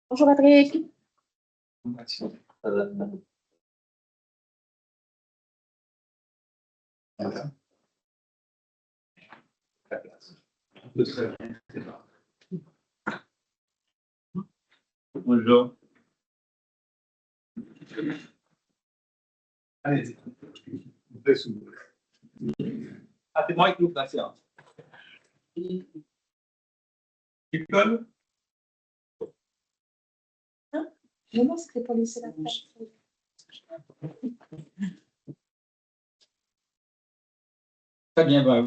Bonjour Patrick. Voilà. Bonjour. Allez, ah, c'est moi qui ouvre la séance. École? Non, c'était pour laisser la place. Très bien, bah,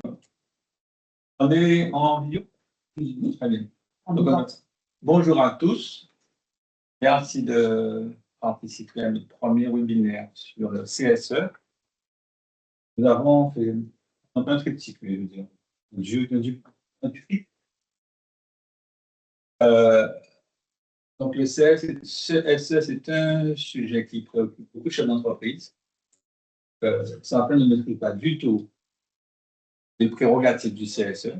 on est en vidéo? Très bien. Donc, bonjour à tous. Merci de participer à notre premier webinaire sur le CSE. Nous avons fait un peu un triptyque, je veux dire. Donc, le CSE, c'est un sujet qui préoccupe beaucoup de chefs d'entreprise. Certains ne maîtrisent pas du tout les prérogatives du CSE.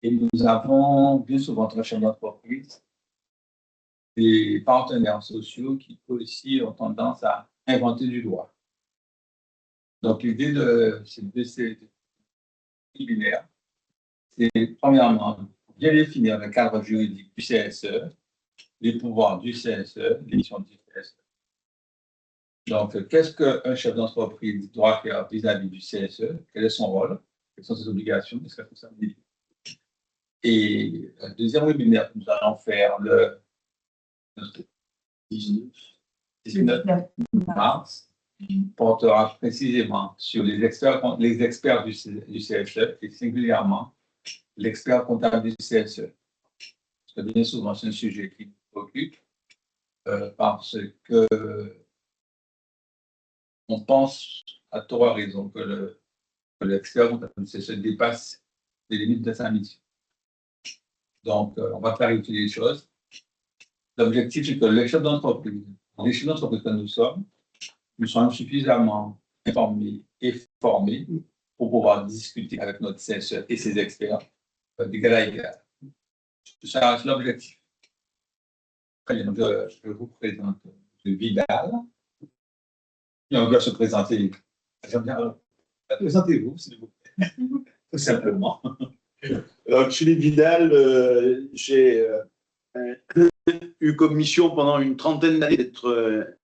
Et nous avons bien souvent, entre chefs d'entreprise, des partenaires sociaux qui aussi ont tendance à inventer du droit. Donc, l'idée de ces webinaires, c'est premièrement bien définir le cadre juridique du CSE, les pouvoirs du CSE, les missions du CSE. Donc, qu'est-ce qu'un chef d'entreprise doit faire vis-à-vis du CSE? Quel est son rôle? Quelles sont ses obligations et ses responsabilités? Et le deuxième webinaire que nous allons faire le 19 mars portera précisément sur les experts du CSE et singulièrement l'expert comptable du CSE. Parce que bien souvent, c'est un sujet qui nous préoccupe parce que on pense à tort raison que l'expert comptable du CSE dépasse les limites de sa mission. Donc, on va clarifier les choses. L'objectif, c'est que les chefs d'entreprise que nous sommes suffisamment informés et formés pour pouvoir discuter avec notre CSE et ses experts d'égal à égal. Ça, c'est l'objectif. Très bien, donc je vous présente M. Vidal. Et on doit se présenter. J'aime bien. Présentez-vous, s'il vous plaît. Tout simplement. Alors, Philippe Vidal, j'ai eu comme mission pendant une trentaine d'années d'être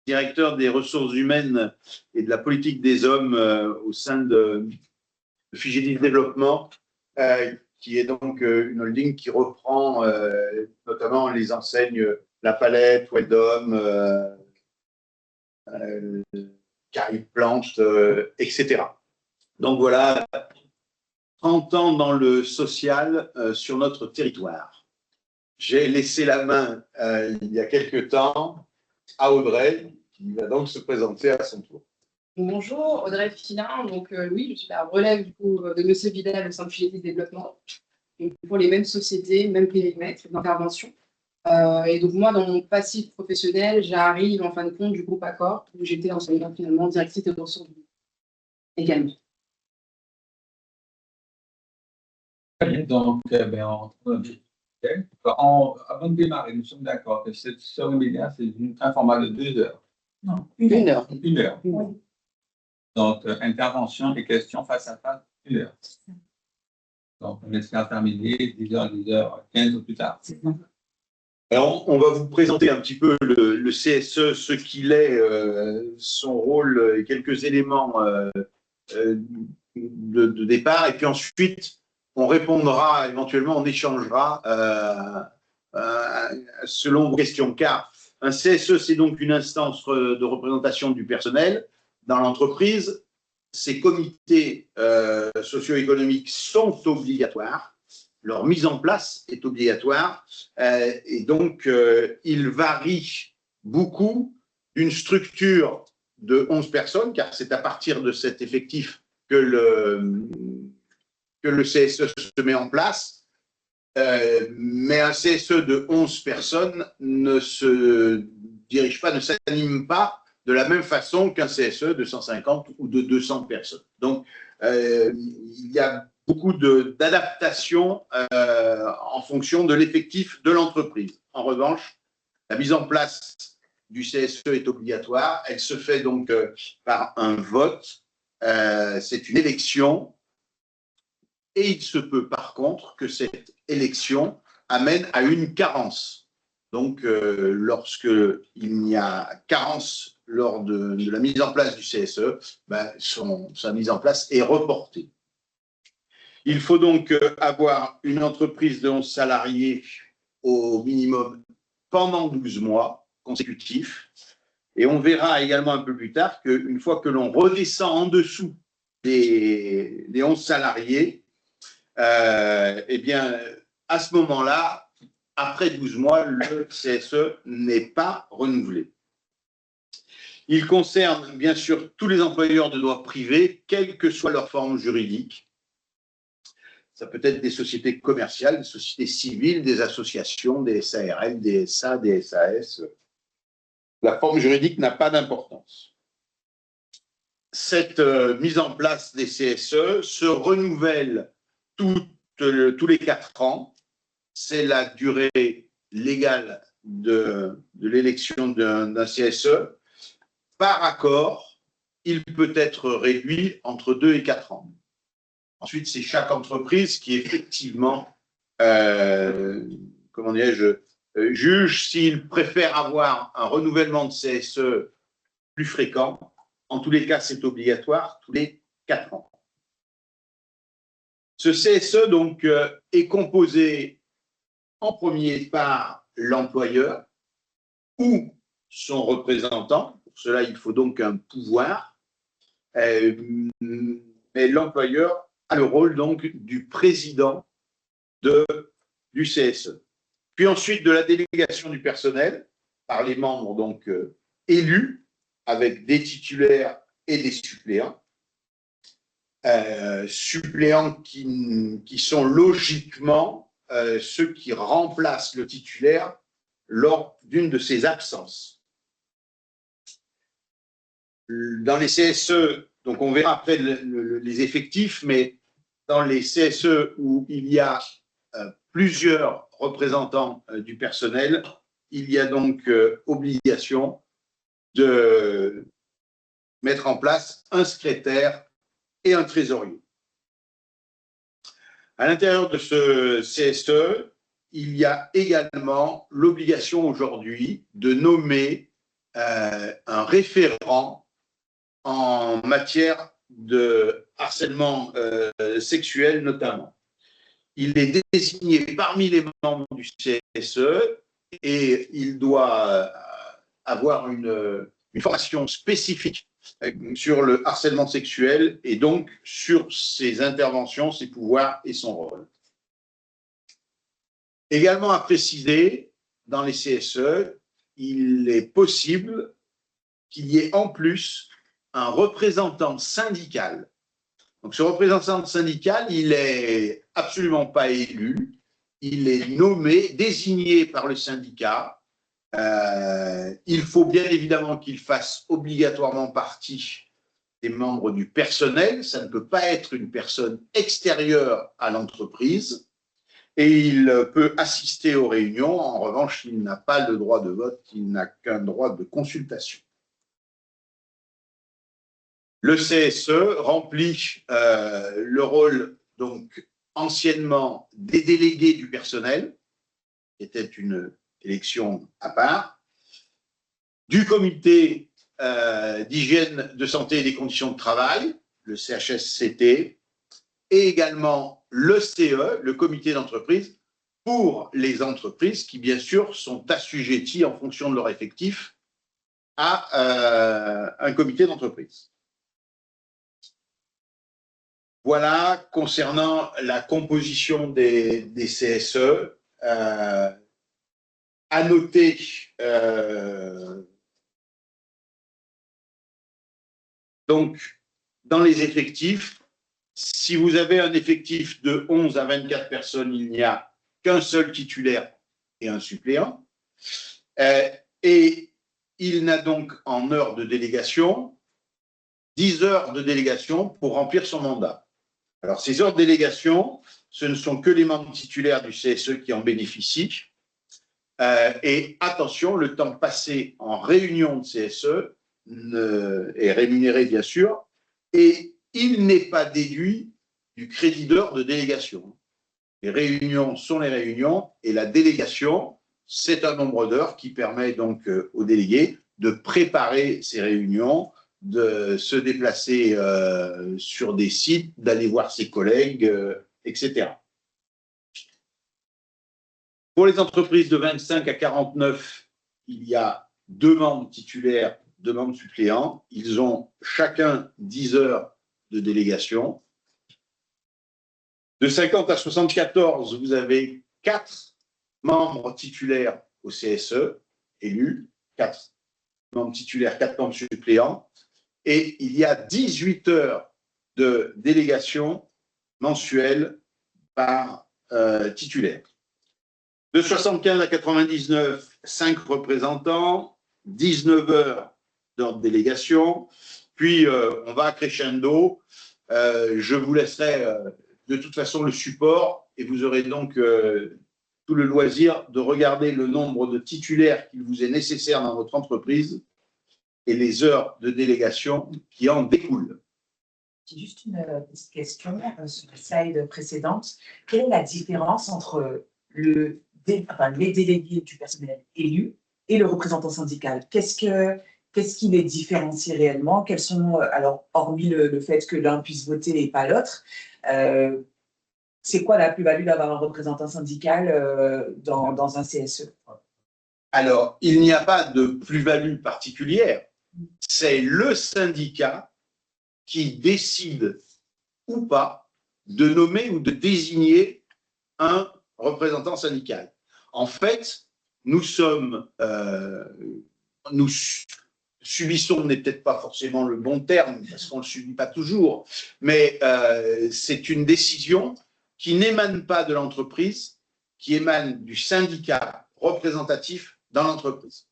directeur des ressources humaines et de la politique des hommes au sein de Figélis Développement, qui est donc une holding qui reprend notamment les enseignes La Palette, Weldom, Caribe Planche, etc. Donc voilà, 30 ans dans le social sur notre territoire. J'ai laissé la main il y a quelque temps à Audrey, qui va donc se présenter à son tour. Bonjour, Audrey Filin. Donc oui, je suis la relève du coup de M. Vidal au sein de Figélis Développement. Donc, pour les mêmes sociétés, même périmètre d'intervention. Et donc moi, dans mon passif professionnel, j'arrive en fin de compte du groupe Accor, où j'étais enseignante finalement directrice de ressources humaines également. Donc, avant de démarrer, nous sommes d'accord que ce webinaire, c'est un format de 2 heures. Non, 1 heure. 1 heure. Oui. Donc, intervention et questions face à face, 1 heure. Donc, on espère terminer 10h, 10h15 ou plus tard. Alors, on va vous présenter un petit peu le CSE, ce qu'il est, son rôle et quelques éléments de départ. Et puis ensuite, on répondra, éventuellement, on échangera selon vos questions. Car un CSE, c'est donc une instance de représentation du personnel dans l'entreprise. Ces comités socio-économiques sont obligatoires. Leur mise en place est obligatoire et donc il varie beaucoup d'une structure de 11 personnes, car c'est à partir de cet effectif que le CSE se met en place. Mais un CSE de 11 personnes ne se dirige pas, ne s'anime pas de la même façon qu'un CSE de 150 ou de 200 personnes. Donc, il y a beaucoup d'adaptation en fonction de l'effectif de l'entreprise. En revanche, la mise en place du CSE est obligatoire. Elle se fait donc par un vote. C'est une élection. Et il se peut par contre que cette élection amène à une carence. Donc, lorsque il y a carence lors de la mise en place du CSE, ben, sa mise en place est reportée. Il faut donc avoir une entreprise de 11 salariés au minimum pendant 12 mois consécutifs. Et on verra également un peu plus tard qu'une fois que l'on redescend en dessous des 11 salariés, eh bien, à ce moment-là, après 12 mois, le CSE n'est pas renouvelé. Il concerne bien sûr tous les employeurs de droit privé, quelle que soit leur forme juridique. Ça peut être des sociétés commerciales, des sociétés civiles, des associations, des SARL, des SA, des SAS. La forme juridique n'a pas d'importance. Cette mise en place des CSE se renouvelle tous les 4 ans. C'est la durée légale de l'élection d'un CSE. Par accord, il peut être réduit entre 2 et 4 ans. Ensuite, c'est chaque entreprise qui effectivement, comment dirais-je, juge s'il préfère avoir un renouvellement de CSE plus fréquent. En tous les cas, c'est obligatoire tous les 4 ans. Ce CSE donc est composé en premier par l'employeur ou son représentant. Pour cela, il faut donc un pouvoir. Mais l'employeur a le rôle donc du président du CSE. Puis ensuite de la délégation du personnel par les membres donc élus avec des titulaires et des suppléants. Suppléants qui sont logiquement ceux qui remplacent le titulaire lors d'une de ses absences. Dans les CSE, donc on verra après les effectifs, mais dans les CSE où il y a plusieurs représentants du personnel, il y a donc obligation de mettre en place un secrétaire et un trésorier. À l'intérieur de ce CSE, il y a également l'obligation aujourd'hui de nommer un référent en matière de harcèlement sexuel notamment. Il est désigné parmi les membres du CSE et il doit avoir une formation spécifique sur le harcèlement sexuel et donc sur ses interventions, ses pouvoirs et son rôle. Également à préciser, dans les CSE, il est possible qu'il y ait en plus un représentant syndical. Donc ce représentant syndical, il n'est absolument pas élu, il est nommé, désigné par le syndicat. Il faut bien évidemment qu'il fasse obligatoirement partie des membres du personnel, ça ne peut pas être une personne extérieure à l'entreprise, et il peut assister aux réunions. En revanche, il n'a pas le droit de vote, il n'a qu'un droit de consultation. Le CSE remplit le rôle, donc, anciennement des délégués du personnel, qui était une élection à part, du comité d'hygiène, de santé et des conditions de travail, le CHSCT, et également le CE, le comité d'entreprise, pour les entreprises qui, bien sûr, sont assujetties en fonction de leur effectif à un comité d'entreprise. Voilà, concernant la composition des CSE, à noter donc dans les effectifs, si vous avez un effectif de 11 à 24 personnes, il n'y a qu'un seul titulaire et un suppléant. Et il n'a donc en heures de délégation 10 heures de délégation pour remplir son mandat. Alors, ces heures de délégation, ce ne sont que les membres titulaires du CSE qui en bénéficient. Et attention, le temps passé en réunion de CSE est rémunéré, bien sûr, et il n'est pas déduit du crédit d'heures de délégation. Les réunions sont les réunions, et la délégation, c'est un nombre d'heures qui permet donc aux délégués de préparer ces réunions, de se déplacer sur des sites, d'aller voir ses collègues, etc. Pour les entreprises de 25 à 49, il y a 2 membres titulaires, 2 membres suppléants. Ils ont chacun 10 heures de délégation. De 50 à 74, vous avez 4 membres titulaires au CSE, élus, 4 membres titulaires, 4 membres suppléants. Et il y a 18 heures de délégation mensuelle par titulaire. De 75 à 99, 5 représentants, 19 heures d'ordre de délégation, puis on va crescendo. Je vous laisserai de toute façon le support et vous aurez donc tout le loisir de regarder le nombre de titulaires qu'il vous est nécessaire dans votre entreprise et les heures de délégation qui en découlent. J'ai juste une petite question sur la slide précédente. Quelle est la différence entre les délégués du personnel élu et le représentant syndical? Qu'est-ce qui les différencie réellement? Quels sont, alors, hormis le fait que l'un puisse voter et pas l'autre, c'est quoi la plus-value d'avoir un représentant syndical dans un CSE? Alors, il n'y a pas de plus-value particulière. C'est le syndicat qui décide ou pas de nommer ou de désigner un représentant syndical. En fait, nous subissons, n'est peut-être pas forcément le bon terme, parce qu'on ne le subit pas toujours, mais c'est une décision qui n'émane pas de l'entreprise, qui émane du syndicat représentatif dans l'entreprise.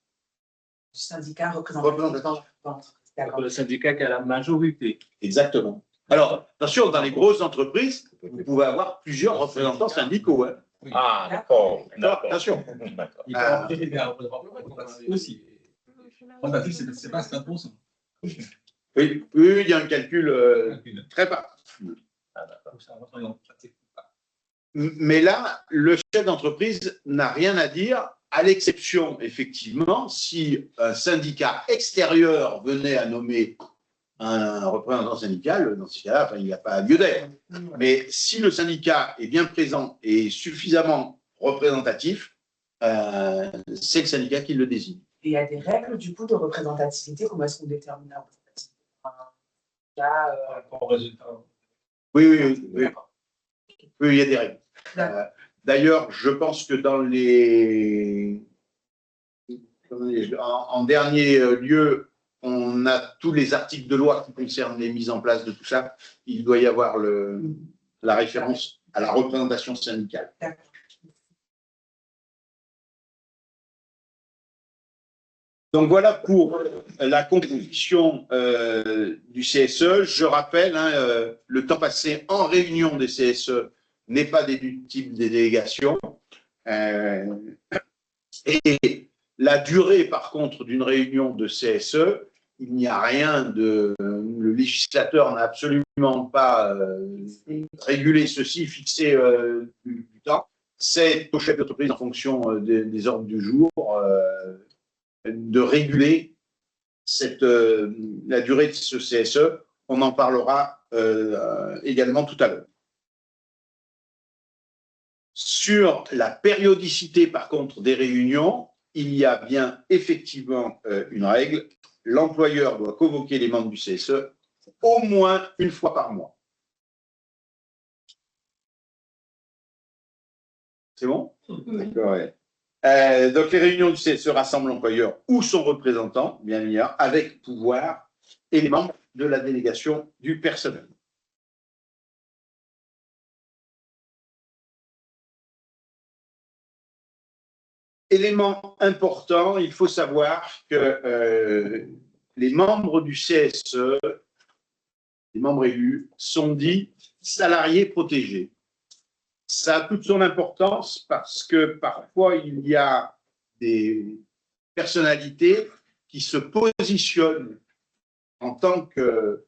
Du syndicat représentatif dans l'entreprise. Le syndicat qui a la majorité. Exactement. Alors, attention, dans les grosses entreprises, vous pouvez avoir plusieurs représentants syndicaux. Hein. Ah, d'accord. Attention. D'accord. Il faut arriver à représenter aussi. C'est pas 5%. Oui, il y a un calcul très bas. Ah, d'accord. Mais là, le chef d'entreprise n'a rien à dire, à l'exception, effectivement, si un syndicat extérieur venait à nommer un représentant syndical, dans ce cas-là, il n'y a pas lieu d'être. Mais si le syndicat est bien présent et suffisamment représentatif, c'est le syndicat qui le désigne. Et il y a des règles, du coup, de représentativité. Comment est-ce qu'on détermine la représentativité? Oui, il y a des règles. D'ailleurs, je pense que dans en dernier lieu, on a tous les articles de loi qui concernent les mises en place de tout ça. Il doit y avoir la référence à la représentation syndicale. Donc voilà pour la composition du CSE. Je rappelle, le temps passé en réunion des CSE n'est pas déductible des délégations. Et la durée, par contre, d'une réunion de CSE, il n'y a rien de... Le législateur n'a absolument pas régulé ceci, fixé du temps. C'est au chef d'entreprise, en fonction des ordres du jour, de réguler la durée de ce CSE. On en parlera également tout à l'heure. Sur la périodicité, par contre, des réunions, il y a bien effectivement une règle. L'employeur doit convoquer les membres du CSE au moins une fois par mois. C'est bon? D'accord, ouais. Donc, les réunions du CSE rassemblent l'employeur ou son représentant, bien évidemment, avec pouvoir, et les membres de la délégation du personnel. Élément important, il faut savoir que les membres du CSE, les membres élus, sont dits salarié protégé. Ça a toute son importance parce que parfois il y a des personnalités qui se positionnent en tant que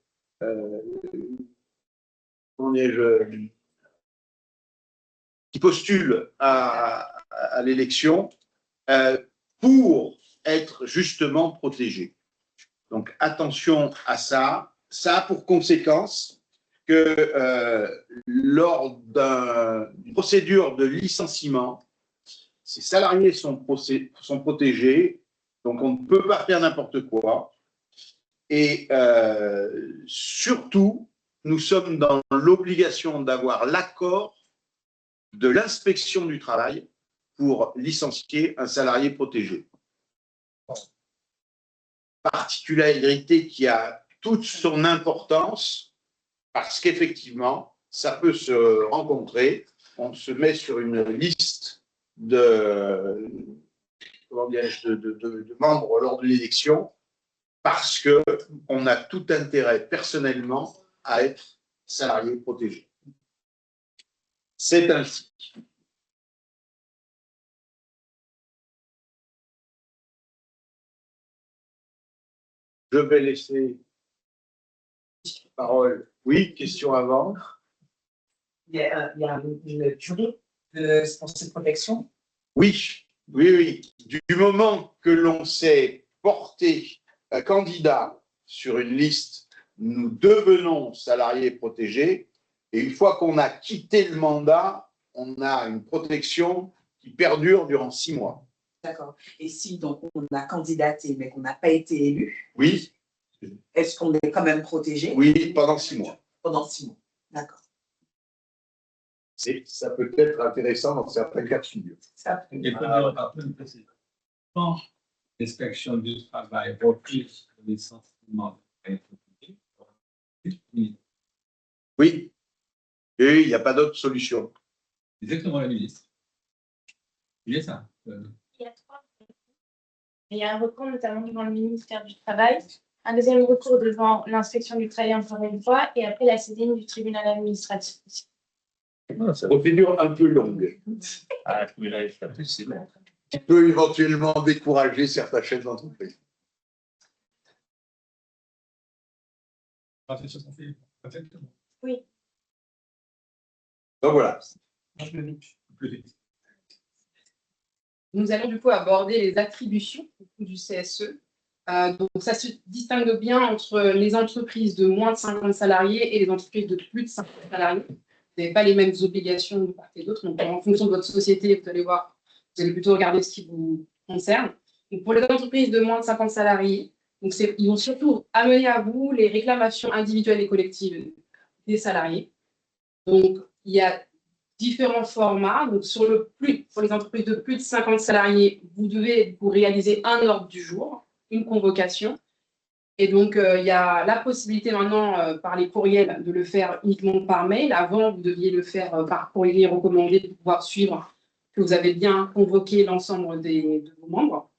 comment dirais-je, qui postulent à l'élection pour être justement protégés. Donc attention à ça. Ça a pour conséquence que lors d'une procédure de licenciement, ces salariés sont protégés, donc on ne peut pas faire n'importe quoi. Et surtout, nous sommes dans l'obligation d'avoir l'accord de l'inspection du travail pour licencier un salarié protégé. Particularité qui a toute son importance parce qu'effectivement, ça peut se rencontrer. On se met sur une liste de membres lors de l'élection parce qu'on a tout intérêt personnellement à être salarié protégé. C'est ainsi. Je vais laisser la parole. Oui, question avant. Il y a une durée pour cette protection? Oui, oui, oui. Du moment que l'on s'est porté candidat sur une liste, nous devenons salariés protégés. Et une fois qu'on a quitté le mandat, on a une protection qui perdure durant 6 mois. D'accord. Et si donc on a candidaté mais qu'on n'a pas été élu, Oui. est-ce qu'on est quand même protégé? Oui, pendant 6 mois. Pendant 6 mois. D'accord. Ça peut être intéressant dans certains cas de figure. Et pour rappeler une précision. Quand l'inspection du travail refuse le licenciement, oui. Et il n'y a pas d'autre solution. Exactement, le ministre. Il est ça. Il y a 3. Il y a un recours notamment devant le ministère du Travail, un deuxième recours devant l'inspection du travail encore une fois, et après la saisine du tribunal administratif. Procédure un peu longue. Ah, oui, là, c'est possible. Qui peut éventuellement décourager certains chefs d'entreprise. Oui. Donc voilà. Nous allons du coup aborder les attributions du CSE. Donc ça se distingue bien entre les entreprises de moins de 50 salariés et les entreprises de plus de 50 salariés. Vous n'avez pas les mêmes obligations de part et d'autre. Donc en fonction de votre société, vous allez voir, vous allez plutôt regarder ce qui vous concerne. Donc pour les entreprises de moins de 50 salariés, donc ils vont surtout amener à vous les réclamations individuelles et collectives des salariés. Donc il y a différents formats. Donc, pour les entreprises de plus de 50 salariés, vous devez vous réaliser un ordre du jour, une convocation. Et donc, il y a la possibilité maintenant, par les courriels, de le faire uniquement par mail. Avant, vous deviez le faire par courrier recommandé pour pouvoir suivre que vous avez bien convoqué l'ensemble de vos membres.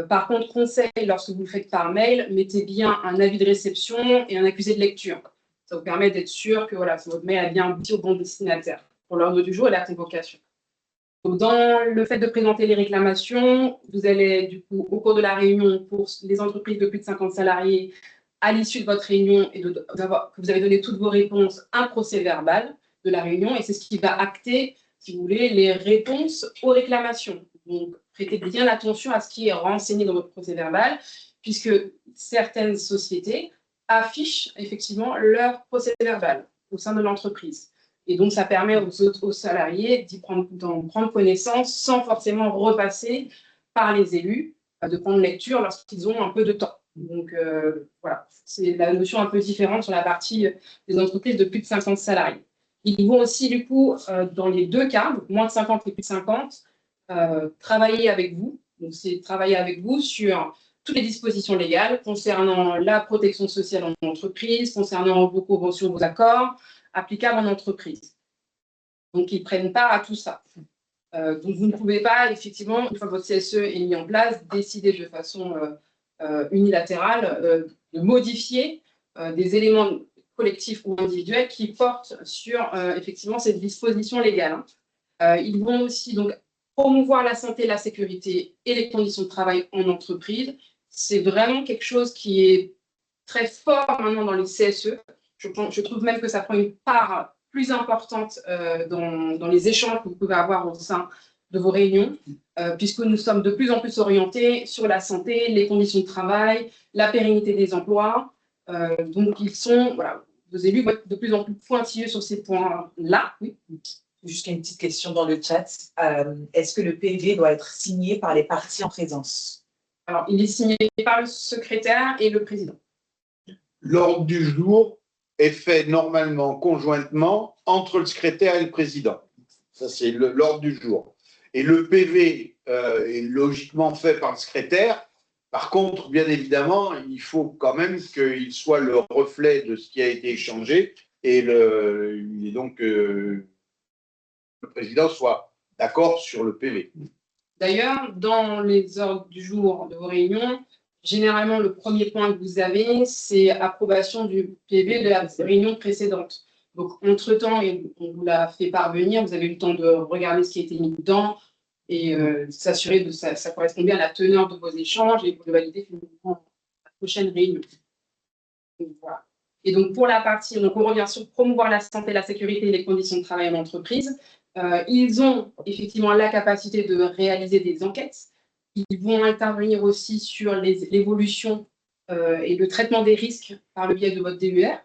Par contre, conseil, lorsque vous le faites par mail, mettez bien un avis de réception et un accusé de lecture. Ça vous permet d'être sûr que voilà, votre mail a bien abouti au bon destinataire pour l'ordre du jour et la convocation. Donc, dans le fait de présenter les réclamations, vous allez du coup, au cours de la réunion, pour les entreprises de plus de 50 salariés, à l'issue de votre réunion et que vous avez donné toutes vos réponses, un procès verbal de la réunion, et c'est ce qui va acter, si vous voulez, les réponses aux réclamations. Donc, prêtez bien attention à ce qui est renseigné dans votre procès verbal, puisque certaines sociétés affichent effectivement leur procès verbal au sein de l'entreprise. Et donc, ça permet aux salariés d'en prendre connaissance sans forcément repasser par les élus, de prendre lecture lorsqu'ils ont un peu de temps. Donc, voilà, c'est la notion un peu différente sur la partie des entreprises de plus de 50 salariés. Ils vont aussi, du coup, dans les deux cas, donc moins de 50 et plus de 50, travailler avec vous. Donc, c'est travailler avec vous sur toutes les dispositions légales concernant la protection sociale en entreprise, concernant vos conventions, vos accords, applicables en entreprise. Donc, ils prennent part à tout ça. Donc, vous ne pouvez pas, effectivement, une fois que votre CSE est mis en place, décider de façon unilatérale de modifier des éléments collectifs ou individuels qui portent sur effectivement cette disposition légale. Ils vont aussi donc promouvoir la santé, la sécurité et les conditions de travail en entreprise. C'est vraiment quelque chose qui est très fort maintenant dans les CSE. Je trouve même que ça prend une part plus importante dans les échanges que vous pouvez avoir au sein de vos réunions, puisque nous sommes de plus en plus orientés sur la santé, les conditions de travail, la pérennité des emplois. Donc, vos élus vont être de plus en plus pointilleux sur ces points-là. Oui. Juste une petite question dans le chat. Est-ce que le PV doit être signé par les parties en présence? Alors, il est signé par le secrétaire et le président. L'ordre du jour est fait normalement conjointement entre le secrétaire et le président. Ça, c'est l'ordre du jour. Et le PV est logiquement fait par le secrétaire. Par contre, bien évidemment, il faut quand même qu'il soit le reflet de ce qui a été échangé et donc le président soit d'accord sur le PV. D'ailleurs, dans les ordres du jour de vos réunions, généralement, le premier point que vous avez, c'est approbation du PV de la réunion précédente. Donc, entre-temps, on vous l'a fait parvenir, vous avez eu le temps de regarder ce qui a été mis dedans et s'assurer que ça correspond bien à la teneur de vos échanges et vous le validez finalement à la prochaine réunion. Donc, voilà. Et donc, pour la partie, donc on revient sur promouvoir la santé, la sécurité et les conditions de travail en entreprise. Ils ont effectivement la capacité de réaliser des enquêtes. Ils vont intervenir aussi sur l'évolution et le traitement des risques par le biais de votre DUR,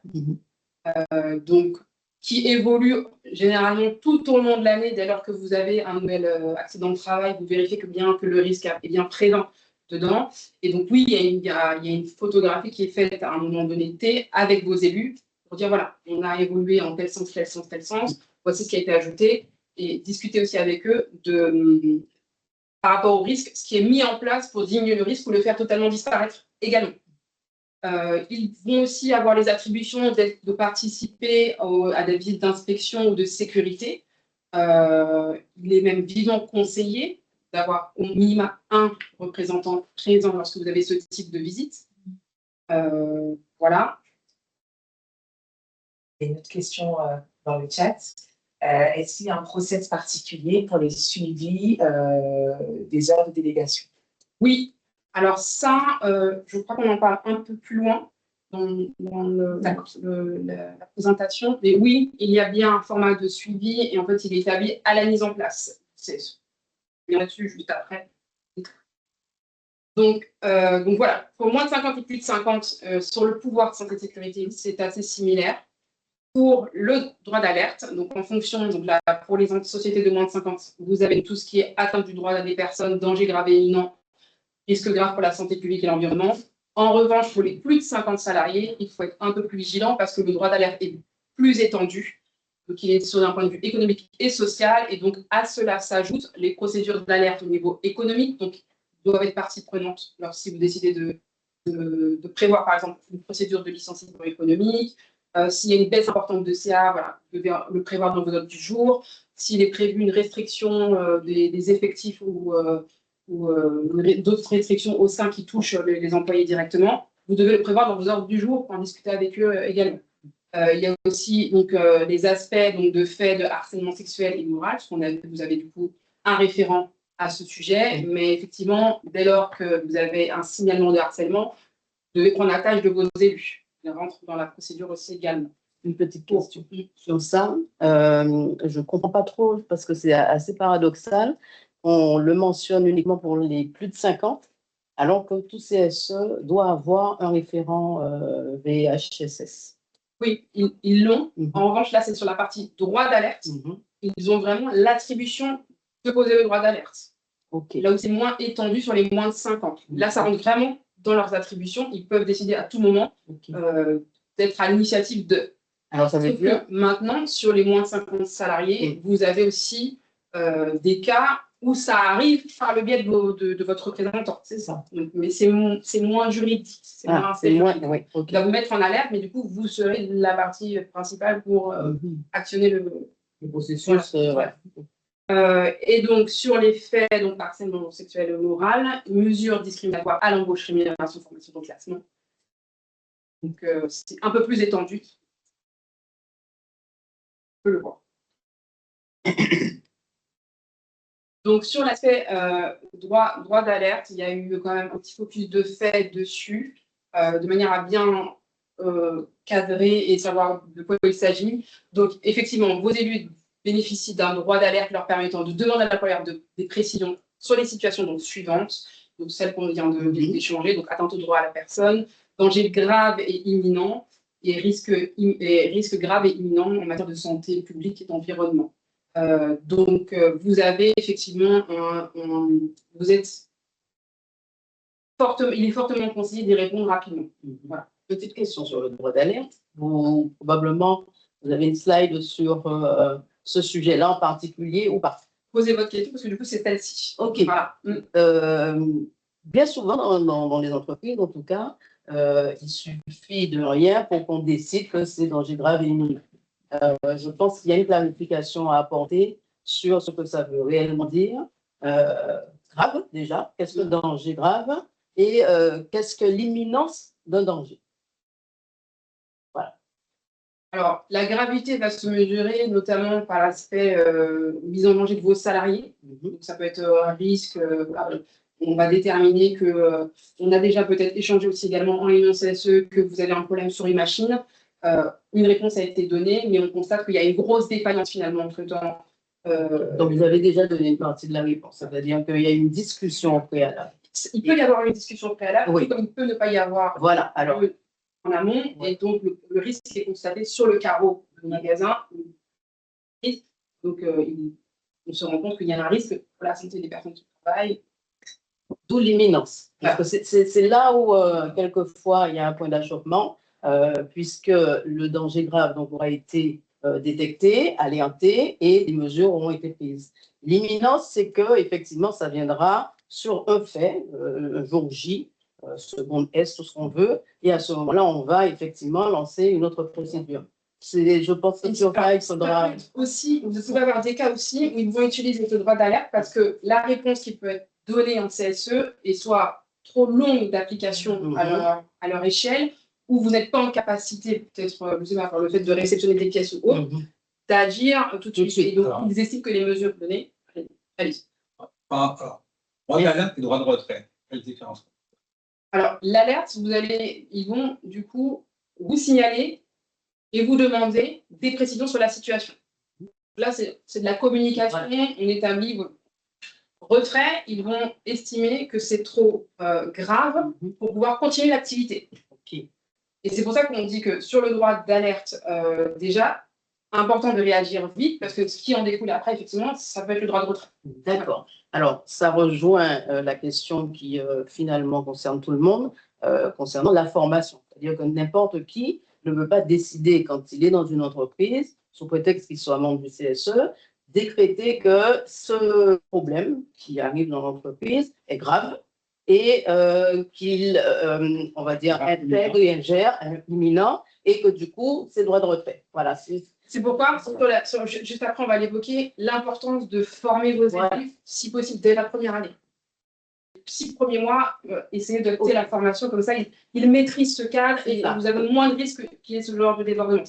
donc qui évolue généralement tout au long de l'année. Dès lors que vous avez un nouvel accident de travail, vous vérifiez que le risque est bien présent dedans. Et donc oui, il y a une photographie qui est faite à un moment donné T avec vos élus pour dire voilà, on a évolué en tel sens, tel sens, tel sens. Voici ce qui a été ajouté. Et discuter aussi avec eux par rapport au risque, ce qui est mis en place pour diminuer le risque ou le faire totalement disparaître également. Ils vont aussi avoir les attributions de participer à des visites d'inspection ou de sécurité. Il est même vivement conseillé d'avoir au minimum un représentant présent lorsque vous avez ce type de visite. Voilà. Il y a une autre question dans le chat. Est-ce qu'il y a un process particulier pour les suivis des heures de délégation? Oui. Alors ça, je crois qu'on en parle un peu plus loin dans la présentation. Mais oui, il y a bien un format de suivi et en fait, il est établi à la mise en place. C'est là-dessus juste après. Donc voilà, pour moins de 50 et plus de 50, sur le pouvoir de santé et de sécurité, c'est assez similaire. Pour le droit d'alerte, donc en fonction, donc là, pour les sociétés de moins de 50, vous avez tout ce qui est atteinte du droit des personnes, danger grave et imminent, risque grave pour la santé publique et l'environnement. En revanche, pour les plus de 50 salariés, il faut être un peu plus vigilant parce que le droit d'alerte est plus étendu. Donc, il est sur un point de vue économique et social. Et donc, à cela s'ajoutent les procédures d'alerte au niveau économique. Donc, doivent être partie prenante. Alors, si vous décidez de prévoir, par exemple, une procédure de licenciement économique, s'il y a une baisse importante de CA, voilà, vous devez le prévoir dans vos notes du jour. S'il est prévu une restriction des effectifs ou d'autres restrictions au sein qui touchent les employés directement, vous devez le prévoir dans vos ordres du jour pour en discuter avec eux également. Il y a aussi donc, les aspects donc, de faits de harcèlement sexuel et moral, parce que vous avez du coup un référent à ce sujet, mais effectivement, dès lors que vous avez un signalement de harcèlement, vous devez prendre la tâche de vos élus. Il rentre dans la procédure aussi également. Une petite question sur ça. Je ne comprends pas trop parce que c'est assez paradoxal. On le mentionne uniquement pour les plus de 50, alors que tout CSE doit avoir un référent VHSS. Oui, ils l'ont. En revanche, là, c'est sur la partie droit d'alerte. Ils ont vraiment l'attribution de poser le droit d'alerte. Là où c'est moins étendu sur les moins de 50. Là, ça rentre vraiment dans leurs attributions. Ils peuvent décider à tout moment d'être à l'initiative de. Alors, ça veut dire que maintenant, sur les moins de 50 salariés, vous avez aussi des cas où ça arrive par le biais de votre représentant. C'est ça. Donc, mais c'est moins juridique. C'est moins. Oui, Il va vous mettre en alerte, mais du coup, vous serez la partie principale pour actionner le processus. Voilà. Et donc, sur les faits, donc harcèlement sexuel et moral, mesures discriminatoires à l'embauche, rémunération, formation, donc classement. Donc, c'est un peu plus étendu. peut le voir. Donc, sur l'aspect droit d'alerte, il y a eu quand même un petit focus de fait dessus, de manière à bien cadrer et savoir de quoi il s'agit. Donc, effectivement, vos élus bénéficient d'un droit d'alerte leur permettant de demander à l'employeur des précisions sur les situations donc, suivantes, donc celles qu'on vient d'échanger, donc atteinte au droit à la personne, danger grave et imminent, et risque grave et imminent en matière de santé publique et d'environnement. Donc, vous avez effectivement il est fortement conseillé d'y répondre rapidement. Voilà. Petite question sur le droit d'alerte. Probablement, vous avez une slide sur ce sujet-là en particulier ou pas? Posez votre question parce que du coup, c'est celle-ci. OK. Voilà. Bien souvent, dans les entreprises, en tout cas, il suffit de rien pour qu'on décide que c'est danger grave et imminent. Je pense qu'il y a une clarification à apporter sur ce que ça veut réellement dire. Grave, déjà. Qu'est-ce que danger grave? Et qu'est-ce que l'imminence d'un danger? Voilà. Alors, la gravité va se mesurer notamment par l'aspect mise en danger de vos salariés. Donc, ça peut être un risque. On va déterminer que on a déjà peut-être échangé aussi également en réunion CSE que vous avez un problème sur une machine. Une réponse a été donnée, mais on constate qu'il y a une grosse défaillance finalement entre-temps. Donc, vous avez déjà donné une partie de la réponse. Ça veut dire qu'il y a une discussion préalable. Il peut y avoir une discussion préalable, oui, comme il peut ne pas y avoir voilà, alors, en amont, et donc le risque est constaté sur le carreau du magasin. Donc, on se rend compte qu'il y a un risque pour la santé des personnes qui travaillent. D'où l'imminence. Parce que c'est là où, quelquefois, il y a un point d'achoppement, puisque le danger grave donc, aura été détecté, alerté, et des mesures auront été prises. L'imminence, c'est que effectivement, ça viendra sur un fait, un jour J, seconde S, tout ce qu'on veut, et à ce moment-là, on va effectivement lancer une autre procédure. Je pense que sur ça, il faudra... Aussi, vous pouvez avoir des cas aussi où ils vont utiliser le droit d'alerte parce que la réponse qui peut être donnée en CSE est soit trop longue d'application à leur échelle, ou vous n'êtes pas en capacité, peut-être, je sais pas, par le fait de réceptionner des pièces ou autre, d'agir tout de suite. Et donc, ils estiment que les mesures données, allez-y. Alors, droit d'alerte et droit de retrait, quelle différence? Alors, l'alerte, ils vont du coup vous signaler et vous demander des précisions sur la situation. Là, c'est de la communication, on établit. Retrait, ils vont estimer que c'est trop grave pour pouvoir continuer l'activité. Et c'est pour ça qu'on dit que sur le droit d'alerte, déjà, important de réagir vite, parce que ce qui en découle après, effectivement, ça peut être le droit de retrait. D'accord. Alors, ça rejoint la question qui finalement concerne tout le monde, concernant la formation. C'est-à-dire que n'importe qui ne veut pas décider, quand il est dans une entreprise, sous prétexte qu'il soit membre du CSE, décréter que ce problème qui arrive dans l'entreprise est grave et qu'il, on va dire, intègre et ingère, imminent, et que du coup, c'est droit de retrait. Voilà. C'est pourquoi, juste après, on va l'évoquer, l'importance de former vos élèves, si possible, dès la première année. 6 premiers mois, essayez de la formation, comme ça, ils maîtrisent ce cadre et vous avez moins de risques qu'il y ait ce genre de débordement.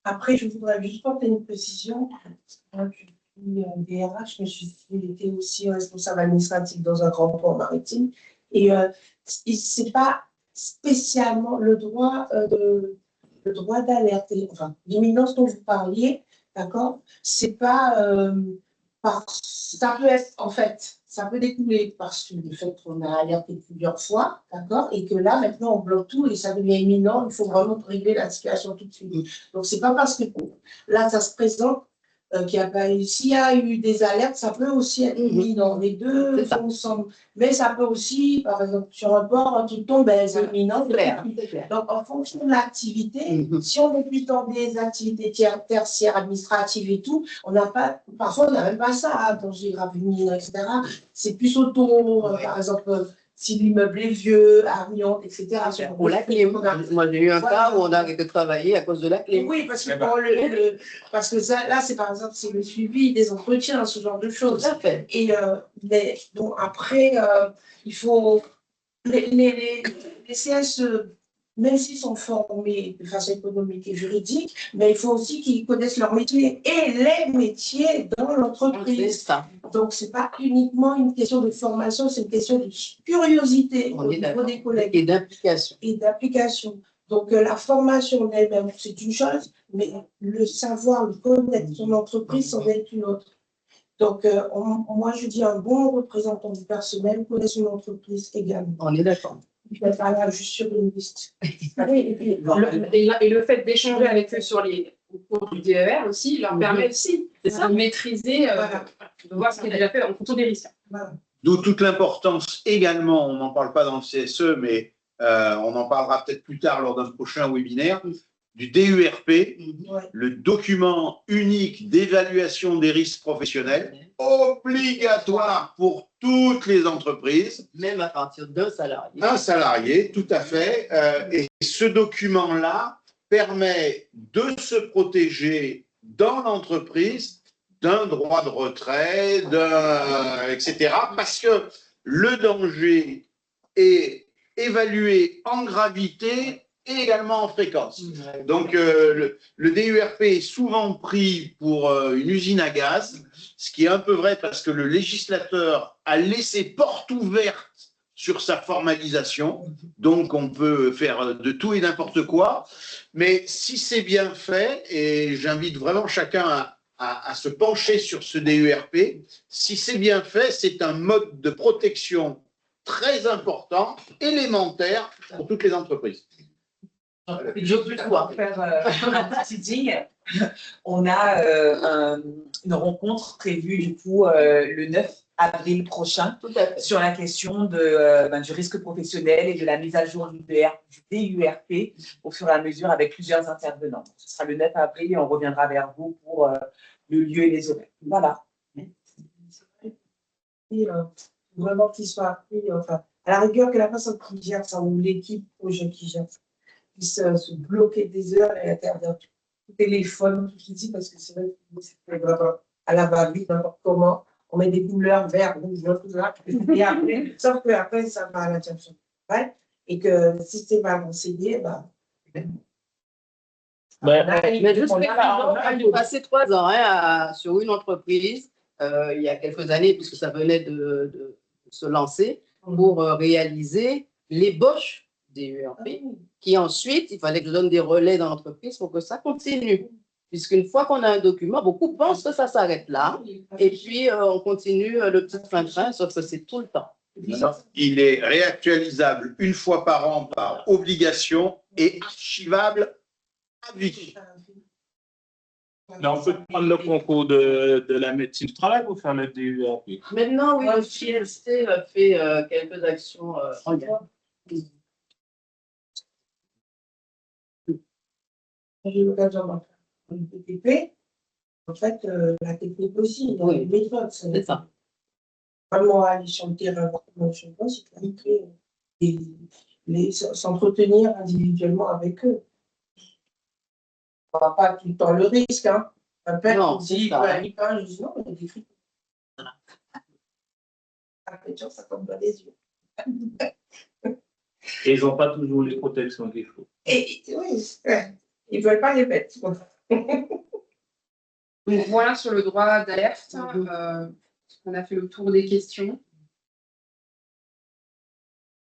Après, je voudrais juste porter une précision. Moi, je suis DRH, mais j'étais aussi responsable administratif dans un grand port maritime. Et ce n'est pas spécialement le droit d'alerte, enfin, l'imminence dont vous parliez, d'accord? C'est pas. Ça peut être, en fait, ça peut découler parce que le fait qu'on a alerté plusieurs fois, d'accord, et que là, maintenant, on bloque tout et ça devient imminent, il faut vraiment régler la situation tout de suite. Donc, c'est pas parce que là, ça se présente qu'il n'y a pas eu. S'il y a eu des alertes, ça peut aussi être imminent. Les deux sont ensemble. Mais ça peut aussi, par exemple, sur un port, qui tombe, c'est imminent. Donc, en fonction de l'activité, si on est plus dans des activités tertiaires, administratives et tout, on n'a pas, parfois, on n'a même pas ça, danger grave imminent, etc. C'est plus auto, par exemple, si l'immeuble est vieux, amiante, etc. Ou la clim. Moi, j'ai eu un cas où on a arrêté de travailler à cause de la clim. Oui, parce que, parce que ça, là, c'est par exemple, c'est le suivi des entretiens, ce genre de choses. Tout à fait. Et bon, après, il faut. Les CSE même s'ils sont formés de façon économique et juridique, mais il faut aussi qu'ils connaissent leur métier et les métiers dans C'est l'entreprise. ça. Donc, ce n'est pas uniquement une question de formation, c'est une question de curiosité On au est niveau d'accord. des collègues Et d'implication. et d'application. Donc, la formation en elle-même, c'est une chose, mais le savoir, le connaître son entreprise, c'en est une autre. Donc, moi, je dis un bon représentant du personnel connaît son entreprise également. On est d'accord. Il n'est pas là juste sur une liste. Oui, et puis le fait d'échanger avec eux sur les au cours du DER aussi leur permet aussi de maîtriser, Voilà. de voir ce qui est déjà fait en fonction des risques. Voilà. D'où toute l'importance également, on n'en parle pas dans le CSE, mais on en parlera peut-être plus tard lors d'un prochain webinaire, du DURP, Ouais. le document unique d'évaluation des risques professionnels, obligatoire pour toutes les entreprises. Même à partir d'un salarié. Un salarié, tout à fait. Et ce document-là permet de se protéger dans l'entreprise d'un droit de retrait, etc. Parce que le danger est évalué en gravité et également en fréquence. Donc, le DURP est souvent pris pour une usine à gaz, ce qui est un peu vrai parce que le législateur a laissé porte ouverte sur sa formalisation. Donc, on peut faire de tout et n'importe quoi. Mais si c'est bien fait, et j'invite vraiment chacun à se pencher sur ce DURP, si c'est bien fait, c'est un mode de protection très important, élémentaire pour toutes les entreprises. Je peux pouvoir faire un petit ding. On a une rencontre prévue du coup le 9 avril prochain Tout à fait. sur la question du risque professionnel et de la mise à jour du DURP au fur et à mesure avec plusieurs intervenants. Ce sera le 9 avril et on reviendra vers vous pour le lieu et les horaires. Voilà. Et, vraiment qu'il soit appris, enfin, à la rigueur que la personne qui gère ça ou l'équipe projet qui gère ça puisse se bloquer des heures et interdire tout téléphone, tout ceci, parce que c'est vrai que c'est vraiment à la va-vite, n'importe comment. On met des couleurs vert, rouge, tout ça, et après, sauf qu'après, ça va à l'interruption. Ouais, et que si c'est mal renseigné, bah. Mais juste j'ai passé 3 ans sur une entreprise il y a quelques années, puisque ça venait de se lancer, pour réaliser l'ébauche des URP, qui ensuite, il fallait que je donne des relais dans l'entreprise pour que ça continue. Puisqu'une fois qu'on a un document, beaucoup pensent que ça s'arrête là, et puis on continue le petit train-train, sauf que c'est tout le temps. Il est réactualisable une fois par an par obligation et archivable à vie. Mais on peut prendre le concours de la médecine du travail pour faire le DURP. Maintenant, oui, le CLC fait quelques actions en lien. J'ai eu l'occasion d'en faire une PTP. En fait, la technique aussi, il y a Oui, une méthode. c'est ça. Vraiment aller sur le terrain, c'est planifier et s'entretenir individuellement avec eux. On ne va pas tout le temps le risque. Hein. Après, Non, on dit, c'est ça. je dis non, il y a des frites. Après, ça tombe dans les yeux. Et ils n'ont pas toujours les protections qu'il faut. Et oui, ils ne veulent pas les mettre. Donc voilà sur le droit d'alerte. On a fait le tour des questions.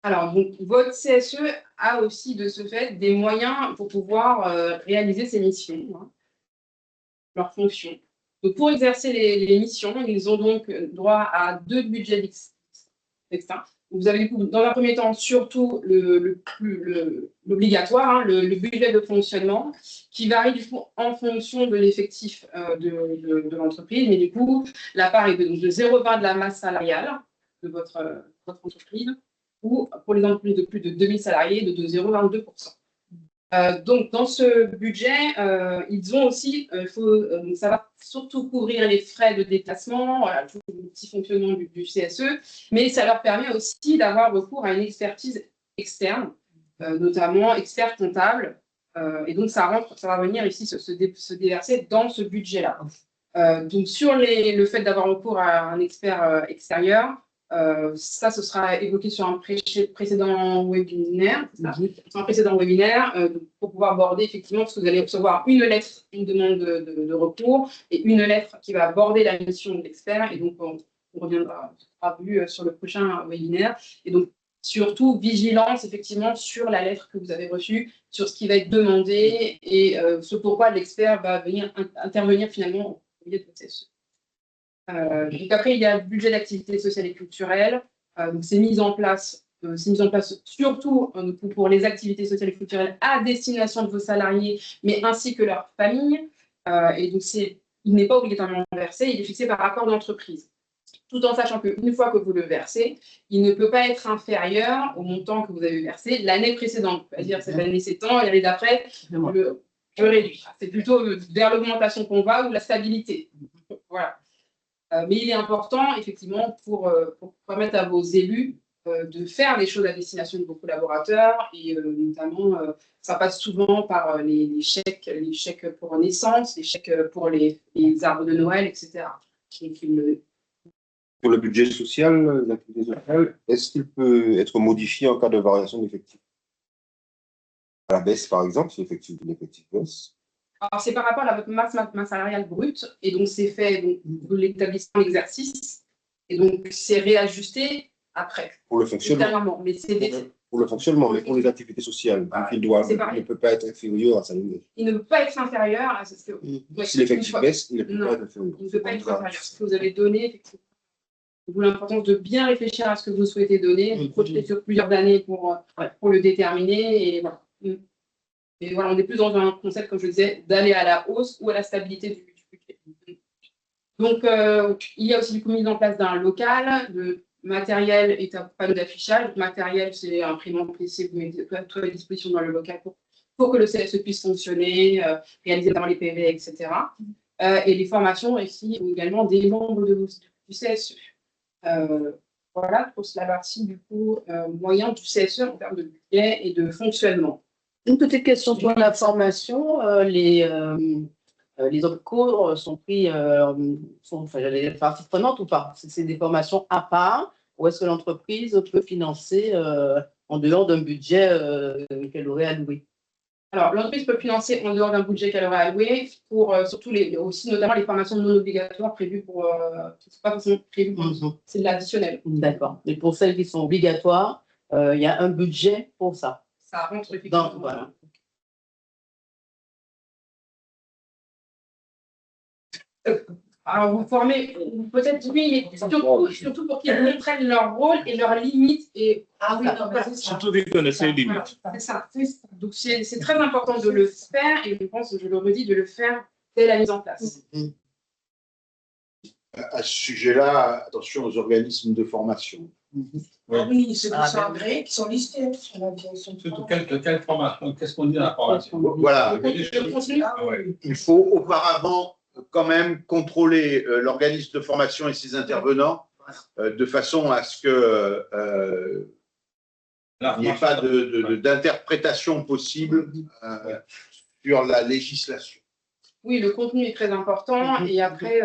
Alors, donc, votre CSE a aussi de ce fait des moyens pour pouvoir réaliser ses missions, leurs fonctions. Donc, pour exercer les missions, ils ont donc droit à 2 budgets distincts. Vous avez du coup, dans un premier temps, surtout l'obligatoire, le budget de fonctionnement, qui varie du coup en fonction de l'effectif de l'entreprise. Mais du coup, la part est de 0,20 de la masse salariale de votre entreprise, ou pour les entreprises de plus de 2000 salariés, de 0,22%. Donc, dans ce budget, ils ont aussi, ça va surtout couvrir les frais de déplacement, voilà, tout le petit fonctionnement du CSE, mais ça leur permet aussi d'avoir recours à une expertise externe, notamment expert comptable, et donc ça va venir ici se déverser dans ce budget-là. Donc, sur le fait d'avoir recours à un expert extérieur, Ça, ce sera évoqué sur un précédent webinaire. Sur un précédent webinaire, pour pouvoir aborder effectivement, parce que vous allez recevoir une lettre, une demande de recours, et une lettre qui va aborder la mission de l'expert. Et donc, on reviendra sur le prochain webinaire. Et donc, surtout, vigilance effectivement sur la lettre que vous avez reçue, sur ce qui va être demandé et ce pourquoi l'expert va venir intervenir finalement au milieu de votre CSE. Donc après, il y a le budget d'activité sociale et culturelle. Donc c'est mis en place surtout pour les activités sociales et culturelles à destination de vos salariés, mais ainsi que leurs familles. Et donc il n'est pas obligatoirement versé, il est fixé par accord d'entreprise. Tout en sachant qu'une fois que vous le versez, il ne peut pas être inférieur au montant que vous avez versé l'année précédente. C'est-à-dire cette année c'est tant, et l'année d'après, je réduis. C'est plutôt vers l'augmentation qu'on va ou la stabilité. Voilà. Mais il est important, effectivement, pour permettre à vos élus de faire des choses à destination de vos collaborateurs. Et notamment, ça passe souvent par les chèques pour naissance, les chèques pour les arbres de Noël, etc. Pour le budget social, l'activité sociale, est-ce qu'il peut être modifié en cas de variation d'effectifs? À la baisse, par exemple, si l'effectif baisse. Alors, c'est par rapport à votre masse salariale brute, et donc c'est fait de l'établissement d'exercice, et donc c'est réajusté après. Pour le fonctionnement. Mais pour le fonctionnement, mais pour les activités sociales, il ne peut pas être inférieur à sa limite. Il ne peut pas être inférieur à ce que. Si l'effectif baisse, il ne peut pas être inférieur. Il ne peut pas être inférieur. Ce que vous avez donné, effectivement. D'où l'importance de bien réfléchir à ce que vous souhaitez donner, de projeter sur plusieurs années pour le déterminer, et voilà. Et voilà, on est plus dans un concept, comme je disais, d'aller à la hausse ou à la stabilité du budget. Donc, il y a aussi du coup mise en place d'un local, de matériel et un panneau d'affichage. Matériel, c'est imprimante PC, vous mettez tout à disposition dans le local pour que le CSE puisse fonctionner, réaliser notamment les PV, etc. Et les formations ici également des membres du CSE. Voilà pour la partie du coup moyen du CSE en termes de budget et de fonctionnement. Une petite question sur la formation. Les cours sont pris, j'allais dire partie prenante ou pas? C'est des formations à part ou est-ce que l'entreprise peut financer en dehors d'un budget qu'elle aurait alloué? Alors, l'entreprise peut financer en dehors d'un budget qu'elle aurait alloué pour surtout aussi notamment les formations non obligatoires prévues pour. C'est pas forcément prévu, c'est de l'additionnel. D'accord. Mais pour celles qui sont obligatoires, il y a un budget pour ça. Ça rentre effectivement. Voilà. Alors, vous formez, peut-être oui, mais surtout pour qu'ils comprennent leur rôle et leurs limites. Et, surtout qu'ils connaissent les limites. C'est ça. Donc, c'est très important de le faire, et je pense, je le redis, de le faire dès la mise en place. À ce sujet-là, attention aux organismes de formation. Oui, c'est pour ça qui sont listés sur la direction. Surtout quelle formation? Qu'est-ce qu'on dit dans la formation? Voilà. Il faut auparavant quand même contrôler l'organisme de formation et ses intervenants de façon à ce que il n'y ait pas d'interprétation possible sur la législation. Oui, le contenu est très important. Et après,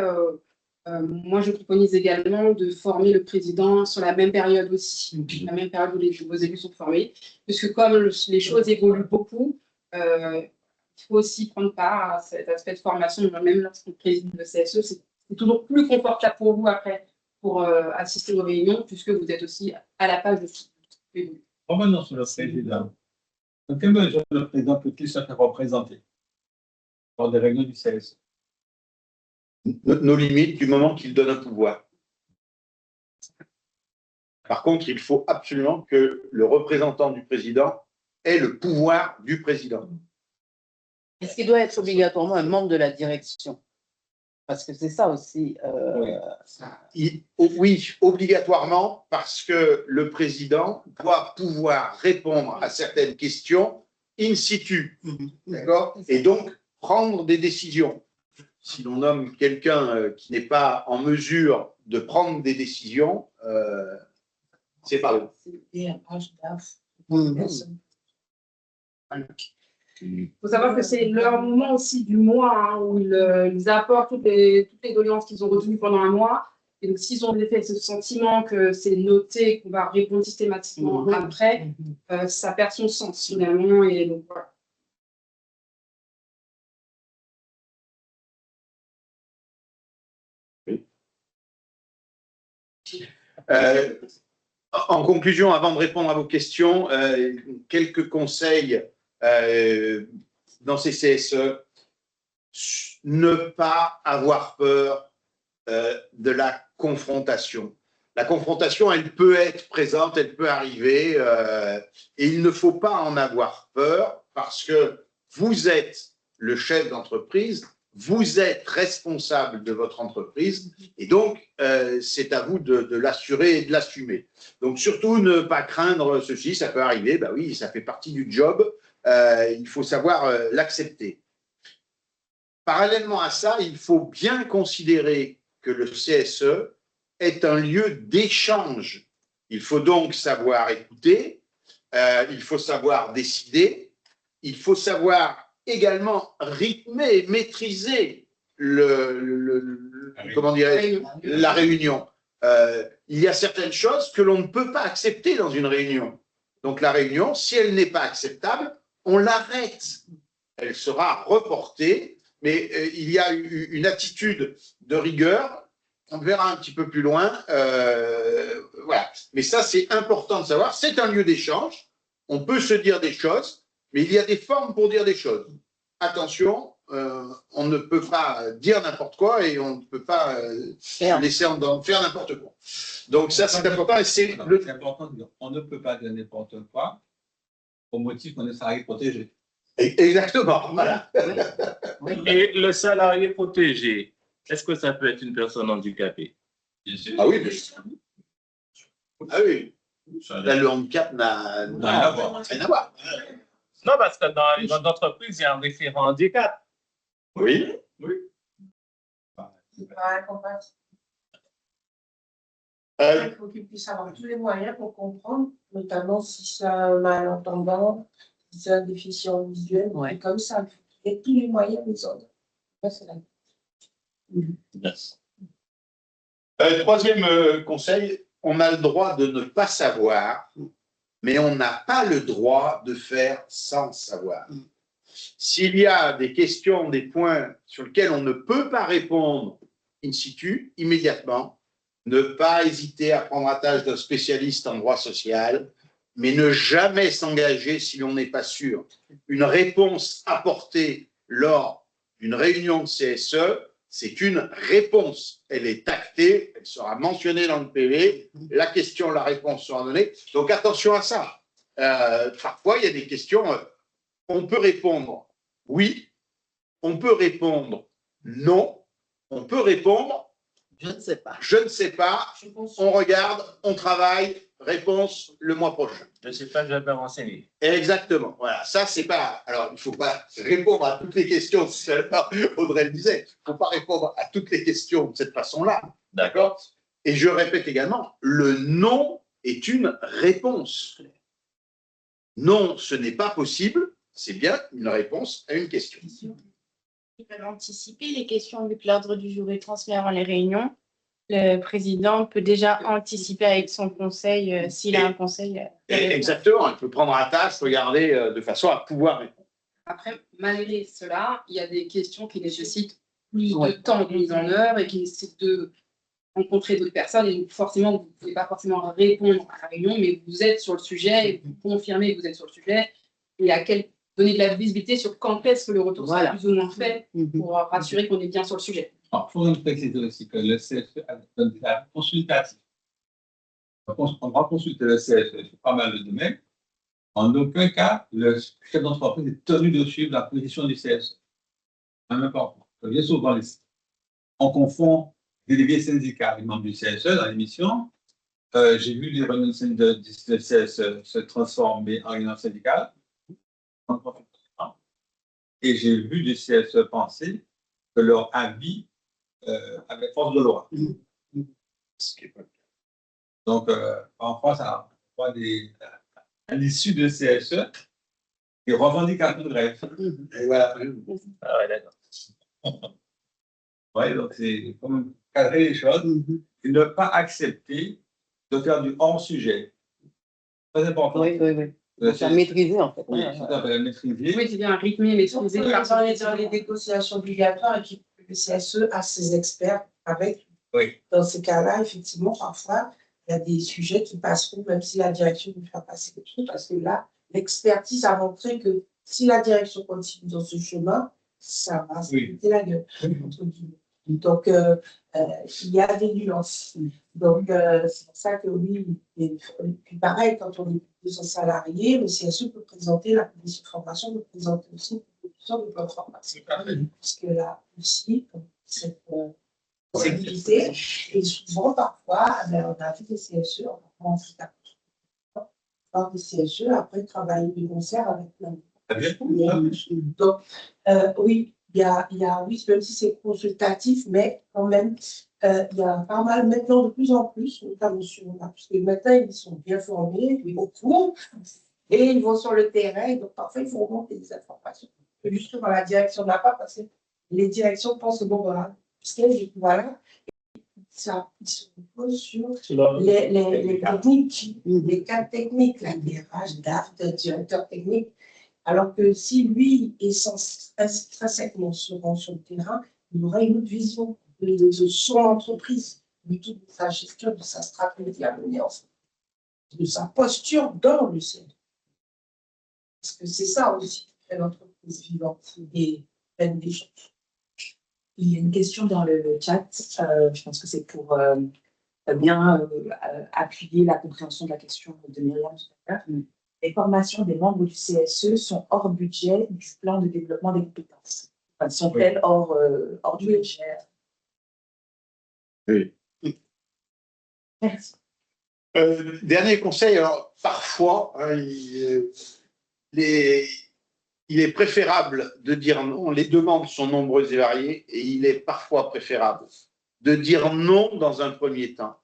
moi, je préconise également de former le président sur la même période aussi, la même période où vos élus sont formés, puisque comme les choses évoluent beaucoup, il faut aussi prendre part à cet aspect de formation, même lorsqu'on préside le CSE, c'est toujours plus confortable pour vous après pour assister aux réunions, puisque vous êtes aussi à la page de ce qui évolue. Revenons sur le président. Dans quelle mesure le président peut-il se faire représenter lors des réunions du CSE? Nos limites du moment qu'il donne un pouvoir. Par contre, il faut absolument que le représentant du président ait le pouvoir du président. Est-ce qu'il doit être obligatoirement un membre de la direction? Parce que c'est ça aussi. Oui, obligatoirement, parce que le président doit pouvoir répondre à certaines questions in situ. D'accord? Et donc, prendre des décisions. Si l'on nomme quelqu'un qui n'est pas en mesure de prendre des décisions, c'est pas bon. Il faut savoir que c'est leur moment aussi du mois où ils apportent toutes les doléances qu'ils ont retenues pendant un mois. Et donc, s'ils ont en effet ce sentiment que c'est noté, qu'on va répondre systématiquement après, ça perd son sens finalement. Et donc, voilà. En conclusion, avant de répondre à vos questions, quelques conseils dans ces CSE. Ne pas avoir peur de la confrontation. La confrontation, elle peut être présente, elle peut arriver, et il ne faut pas en avoir peur parce que vous êtes le chef d'entreprise, vous êtes responsable de votre entreprise, et donc c'est à vous de l'assurer et de l'assumer. Donc surtout ne pas craindre ceci, ça peut arriver, bah oui, ça fait partie du job, il faut savoir l'accepter. Parallèlement à ça, il faut bien considérer que le CSE est un lieu d'échange. Il faut donc savoir écouter, il faut savoir décider, il faut savoir également rythmer, maîtriser la réunion. Il y a certaines choses que l'on ne peut pas accepter dans une réunion. Donc la réunion, si elle n'est pas acceptable, on l'arrête. Elle sera reportée. Mais il y a une attitude de rigueur, on verra un petit peu plus loin. Voilà. Mais ça, c'est important de savoir. C'est un lieu d'échange, on peut se dire des choses, mais il y a des formes pour dire des choses. Attention, on ne peut pas dire n'importe quoi et on ne peut pas laisser faire n'importe quoi. Donc ça, c'est important. Et c'est important de dire, on ne peut pas dire n'importe quoi au motif qu'on est salarié protégé. Exactement, voilà. Et le salarié protégé, est-ce que ça peut être une personne handicapée? Bien sûr. Ah oui, bien sûr. Ah oui. Là, le handicap n'a rien à voir. Non, parce que dans les entreprises, il y a un référent handicap. Oui. Il faut qu'il puisse avoir tous les moyens pour comprendre, notamment si c'est un malentendant, si c'est un déficient visuel, et comme ça, il y a tous les moyens de les autres. Troisième conseil, on a le droit de ne pas savoir, mais on n'a pas le droit de faire sans savoir. S'il y a des questions, des points sur lesquels on ne peut pas répondre in situ, immédiatement, ne pas hésiter à prendre la tâche d'un spécialiste en droit social, mais ne jamais s'engager si l'on n'est pas sûr. Une réponse apportée lors d'une réunion de CSE, c'est une réponse. Elle est actée, elle sera mentionnée dans le PV, la question, la réponse sera donnée. Donc attention à ça. Parfois, il y a des questions, on peut répondre oui, on peut répondre non, on peut répondre Je ne sais pas. je ne sais pas, on regarde, on travaille, réponse le mois prochain. Je ne sais pas, je vais me renseigner. Exactement. Voilà, ça, c'est pas. Alors, il ne faut pas répondre à toutes les questions, tout à l'heure, Audrey le disait, il ne faut pas répondre à toutes les questions de cette façon-là. D'accord? Et je répète également, le non est une réponse. Non, ce n'est pas possible, c'est bien une réponse à une question. Ils peuvent anticiper les questions vu que l'ordre du jour est transmis avant les réunions. Le président peut déjà anticiper avec son conseil, s'il a un conseil. Exactement, il peut prendre un tâche, regarder de façon à pouvoir répondre. Après, malgré cela, il y a des questions qui nécessitent plus de temps de mise en œuvre et qui nécessitent de rencontrer d'autres personnes. Et donc, forcément, vous ne pouvez pas forcément répondre à la réunion, mais vous êtes sur le sujet et vous confirmez que vous êtes sur le sujet. Et à quel donner de la visibilité sur quand est-ce que le retour sera plus ou moins fait pour rassurer qu'on est bien sur le sujet. Il faut préciser aussi que le CSE a donné la consultative. On va consulter le CSE sur pas mal de domaines. En aucun cas, le chef d'entreprise est tenu de suivre la position du CSE. C'est important. Bien souvent, on confond délégué syndical et membres du CSE dans l'émission. J'ai vu les réunions de CSE se transformer en réunion syndicale. Et j'ai vu les CSE penser que leur avis avait force de loi. Donc, en France, on voit à l'issue de CSE, des revendications de grève. Et voilà. Ah ouais, d'accord. Oui, donc c'est comme cadrer les choses. Il et ne pas accepter de faire du hors-sujet. Très important. Oui, oui, oui. C'est- Ça maîtriser, en fait. Oui, tout à fait, maîtriser. Oui, c'est bien rythmé, maîtrisé. Dans les négociations obligatoires et puis le CSE a ses experts avec. Oui. Dans ces cas-là, effectivement, parfois, il y a des sujets qui passeront, même si la direction veut faire passer des trucs, parce que là, l'expertise a montré que si la direction continue dans ce chemin, ça va se péter la gueule, entre guillemets. Donc, il y a des nuances. Donc, c'est pour ça que oui, et puis pareil, quand on est 200 salariés, le CSE peut présenter, la commission de formation peut présenter aussi une commission de plan de formation. Parce que là aussi, cette possibilité, et souvent, parfois, on a fait des CSE, on a fait des CSE, après travailler de concert avec plein de. Donc, oui. Il y a, oui, même si c'est consultatif, mais quand même, il y a pas mal maintenant de plus en plus, notamment sur là, parce que maintenant, ils sont bien formés, au cours, et ils vont sur le terrain, donc parfois, il faut remonter des informations. Justement, la direction n'a pas, parce que les directions pensent, bon, voilà, voilà, ça, ils se reposent sur les techniques, les cas techniques, la DRH, DAF, le directeur technique. Alors que si lui est intrinsèquement sur le terrain, il aura une autre vision de son entreprise, de toute sa gestion, de sa stratégie à mener ensemble, de sa posture dans le ciel. Parce que c'est ça aussi qui fait l'entreprise vivante et pleine d'échanges. Il y a une question dans le chat, je pense que c'est pour bien appuyer la compréhension de la question de Myriam tout à l'heure. Les formations des membres du CSE sont hors budget du plan de développement des compétences. Enfin, sont-elles hors du budget? Oui. Merci. Dernier conseil, alors parfois, hein, il est préférable de dire non, les demandes sont nombreuses et variées, et il est parfois préférable de dire non dans un premier temps,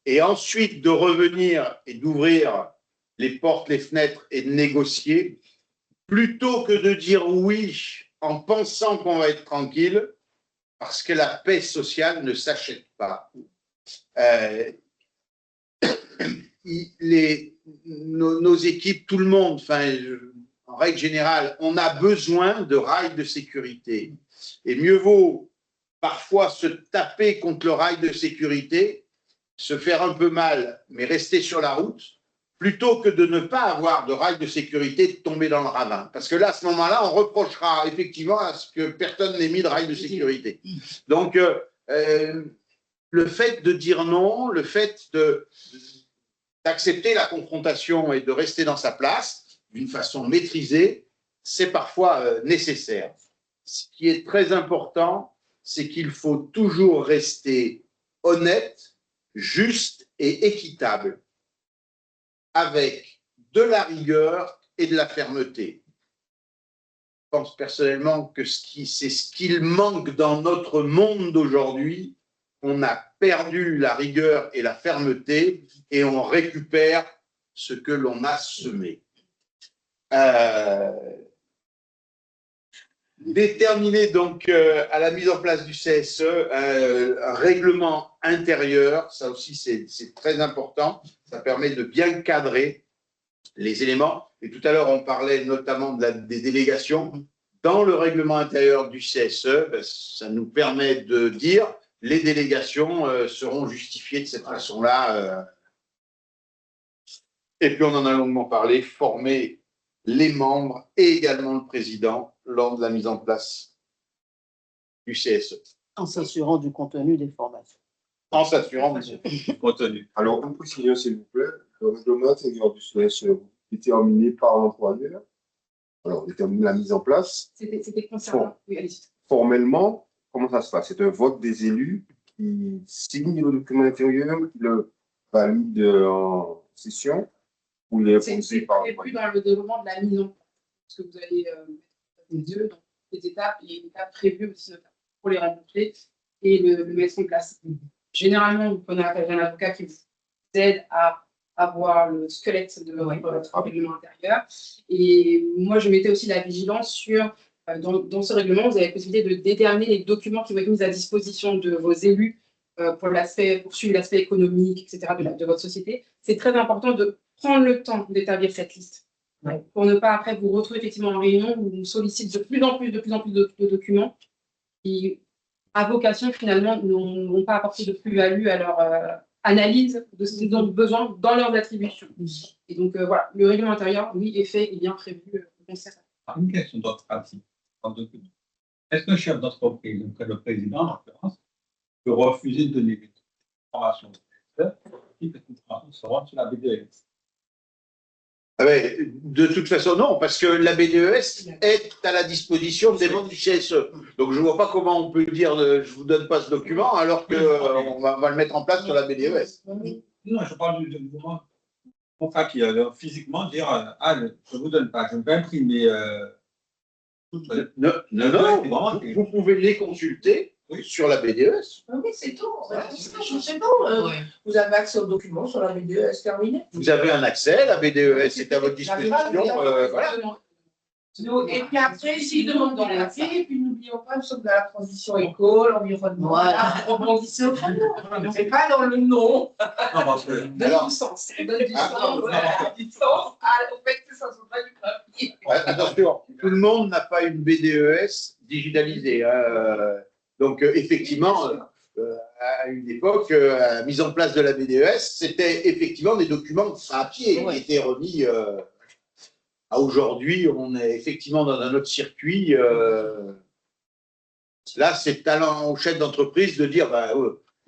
et ensuite de revenir et d'ouvrir les portes, les fenêtres et de négocier, plutôt que de dire oui en pensant qu'on va être tranquille, parce que la paix sociale ne s'achète pas. Nos équipes, tout le monde, enfin, en règle générale, on a besoin de rails de sécurité. Et mieux vaut parfois se taper contre le rail de sécurité, se faire un peu mal, mais rester sur la route, plutôt que de ne pas avoir de rail de sécurité, de tomber dans le ravin. Parce que là, à ce moment-là, on reprochera effectivement à ce que personne n'ait mis de rail de sécurité. Donc, le fait de dire non, le fait d'accepter la confrontation et de rester dans sa place d'une façon maîtrisée, c'est parfois nécessaire. Ce qui est très important, c'est qu'il faut toujours rester honnête, juste et équitable, avec de la rigueur et de la fermeté. Je pense personnellement que c'est ce qu'il manque dans notre monde d'aujourd'hui. On a perdu la rigueur et la fermeté et on récupère ce que l'on a semé. Déterminer donc à la mise en place du CSE un règlement intérieur, ça aussi c'est très important, ça permet de bien cadrer les éléments. Et tout à l'heure on parlait notamment des délégations. Dans le règlement intérieur du CSE, ben, ça nous permet de dire les délégations seront justifiées de cette façon-là. Et puis on en a longuement parlé, former les membres et également le président lors de la mise en place du CSE. En s'assurant du contenu des formations. En s'assurant du contenu. Alors, une précision, s'il vous plaît. Le règlement intérieur du CSE est déterminé par l'employeur. Alors, détermine la mise en place. C'était concernant. Oui, allez-y. Formellement, comment ça se passe? C'est un vote des élus qui signent le document intérieur, qui le valide en session, ou il est posé par prévu dans le déroulement de la mise en place. Parce que vous allez mettre les yeux dans les étapes, il y a une étape prévue aussi pour les rencontrer et le mettre en place. Généralement, vous prenez appel d'un avocat qui vous aide à avoir le squelette de votre règlement intérieur. Et moi, je mettais aussi la vigilance sur, dans ce règlement, vous avez la possibilité de déterminer les documents qui vont être mis à disposition de vos élus pour suivre l'aspect économique, etc. de votre société, c'est très important de prendre le temps d'établir cette liste. Ouais. Pour ne pas après vous retrouver effectivement en réunion où on sollicite de plus en plus de documents qui, à vocation, finalement, n'ont pas apporté de plus-value à leur analyse de ce qu'ils ont besoin dans leurs attributions. Et donc, voilà, le règlement intérieur, oui, est fait et bien prévu. Une question d'autre pratique. Est-ce qu'un chef d'entreprise, donc le président en l'occurrence, peut refuser de donner une information qui sera sur la BDES? Ah ouais, de toute façon, non, parce que la BDES est à la disposition des membres du CSE. Donc, je ne vois pas comment on peut dire je ne vous donne pas ce document alors qu'on va le mettre en place sur la BDES. Non, je parle du mouvement contrat qui physiquement dire je ne vous donne pas, je ne peux pas imprimer. Non, vous pouvez les consulter sur la BDES. Oui, c'est tout. C'est bon. Vous avez accès aux documents sur la BDES, terminé. Vous avez un accès, la BDES est à votre disposition. Voilà. Et puis après, s'ils demandent dans la papier, et puis n'oublions pas, nous sommes dans la transition éco, l'environnement. Voilà, rebondissez au fond. C'est pas dans le nom. Non, parce que. Donne du sens. Donne du sens. Voilà, du sens. Au fait que ça ne soit pas du papier. Attention, tout le monde n'a pas une BDES digitalisée. Donc, effectivement, à une époque, la mise en place de la BDES, c'était effectivement des documents papier qui étaient remis. Aujourd'hui, on est effectivement dans un autre circuit. Là, c'est talent au chef d'entreprise de dire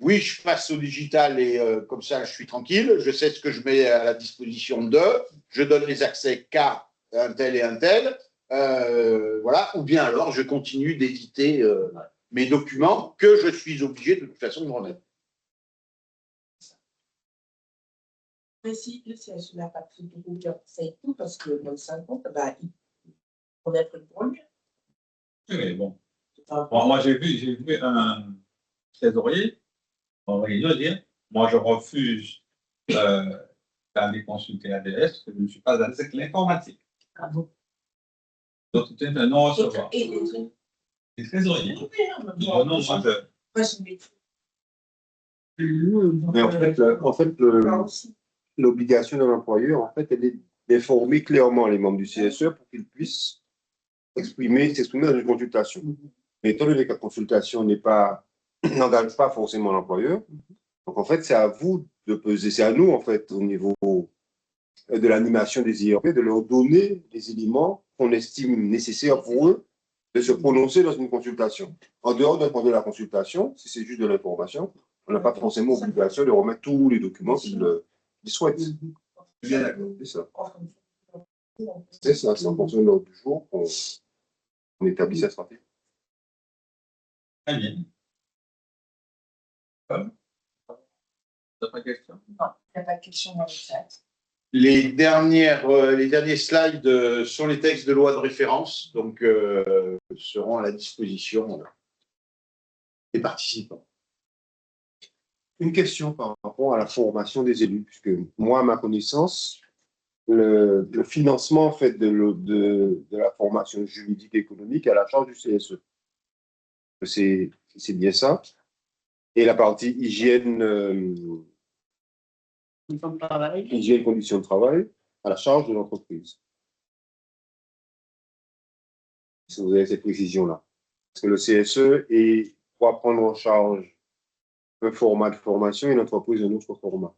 oui, je passe au digital et comme ça, je suis tranquille. Je sais ce que je mets à la disposition d'eux. Je donne les accès qu'à un tel et un tel. Voilà. Ou bien alors, je continue d'éditer mes documents que je suis obligé de toute façon de me remettre. Mais si le CSE n'a pas pris de route, c'est tout, parce que dans le 50, on a pris pour lui. Oui, bon. Moi, j'ai vu un trésorier en réunion dire moi, je refuse d'aller consulter ADS parce que je ne suis pas à l'aise avec l'informatique. Ah bon? Donc, c'était un non-recevoir. Et les trucs. Les trésoriers. Non, moi, Mais en fait, l'obligation de l'employeur, en fait, elle est d'informer clairement les membres du CSE pour qu'ils puissent s'exprimer dans une consultation. Mais étant donné que la consultation n'engage pas forcément l'employeur, donc en fait, c'est à vous de peser, c'est à nous, en fait, au niveau de l'animation des IRP, de leur donner les éléments qu'on estime nécessaires pour eux de se prononcer dans une consultation. En dehors de la consultation, si c'est juste de l'information, on n'a pas forcément obligation de remettre tous les documents qu'ils souhaitent. Bien d'accord, c'est ça. C'est ça, c'est en fonction de l'ordre du jour qu'on établit sa stratégie. Très bien. D'autres questions? Non, il n'y a pas de question dans le chat. Les derniers slides sont les textes de loi de référence, donc seront à la disposition des participants. Une question par rapport à la formation des élus, puisque moi, à ma connaissance, le financement en fait, de la formation juridique et économique est à la charge du CSE. C'est bien ça. Et la partie hygiène, conditions de travail, à la charge de l'entreprise. Si vous avez cette précision-là. Parce que le CSE doit prendre en charge un format de formation et l'entreprise un autre format.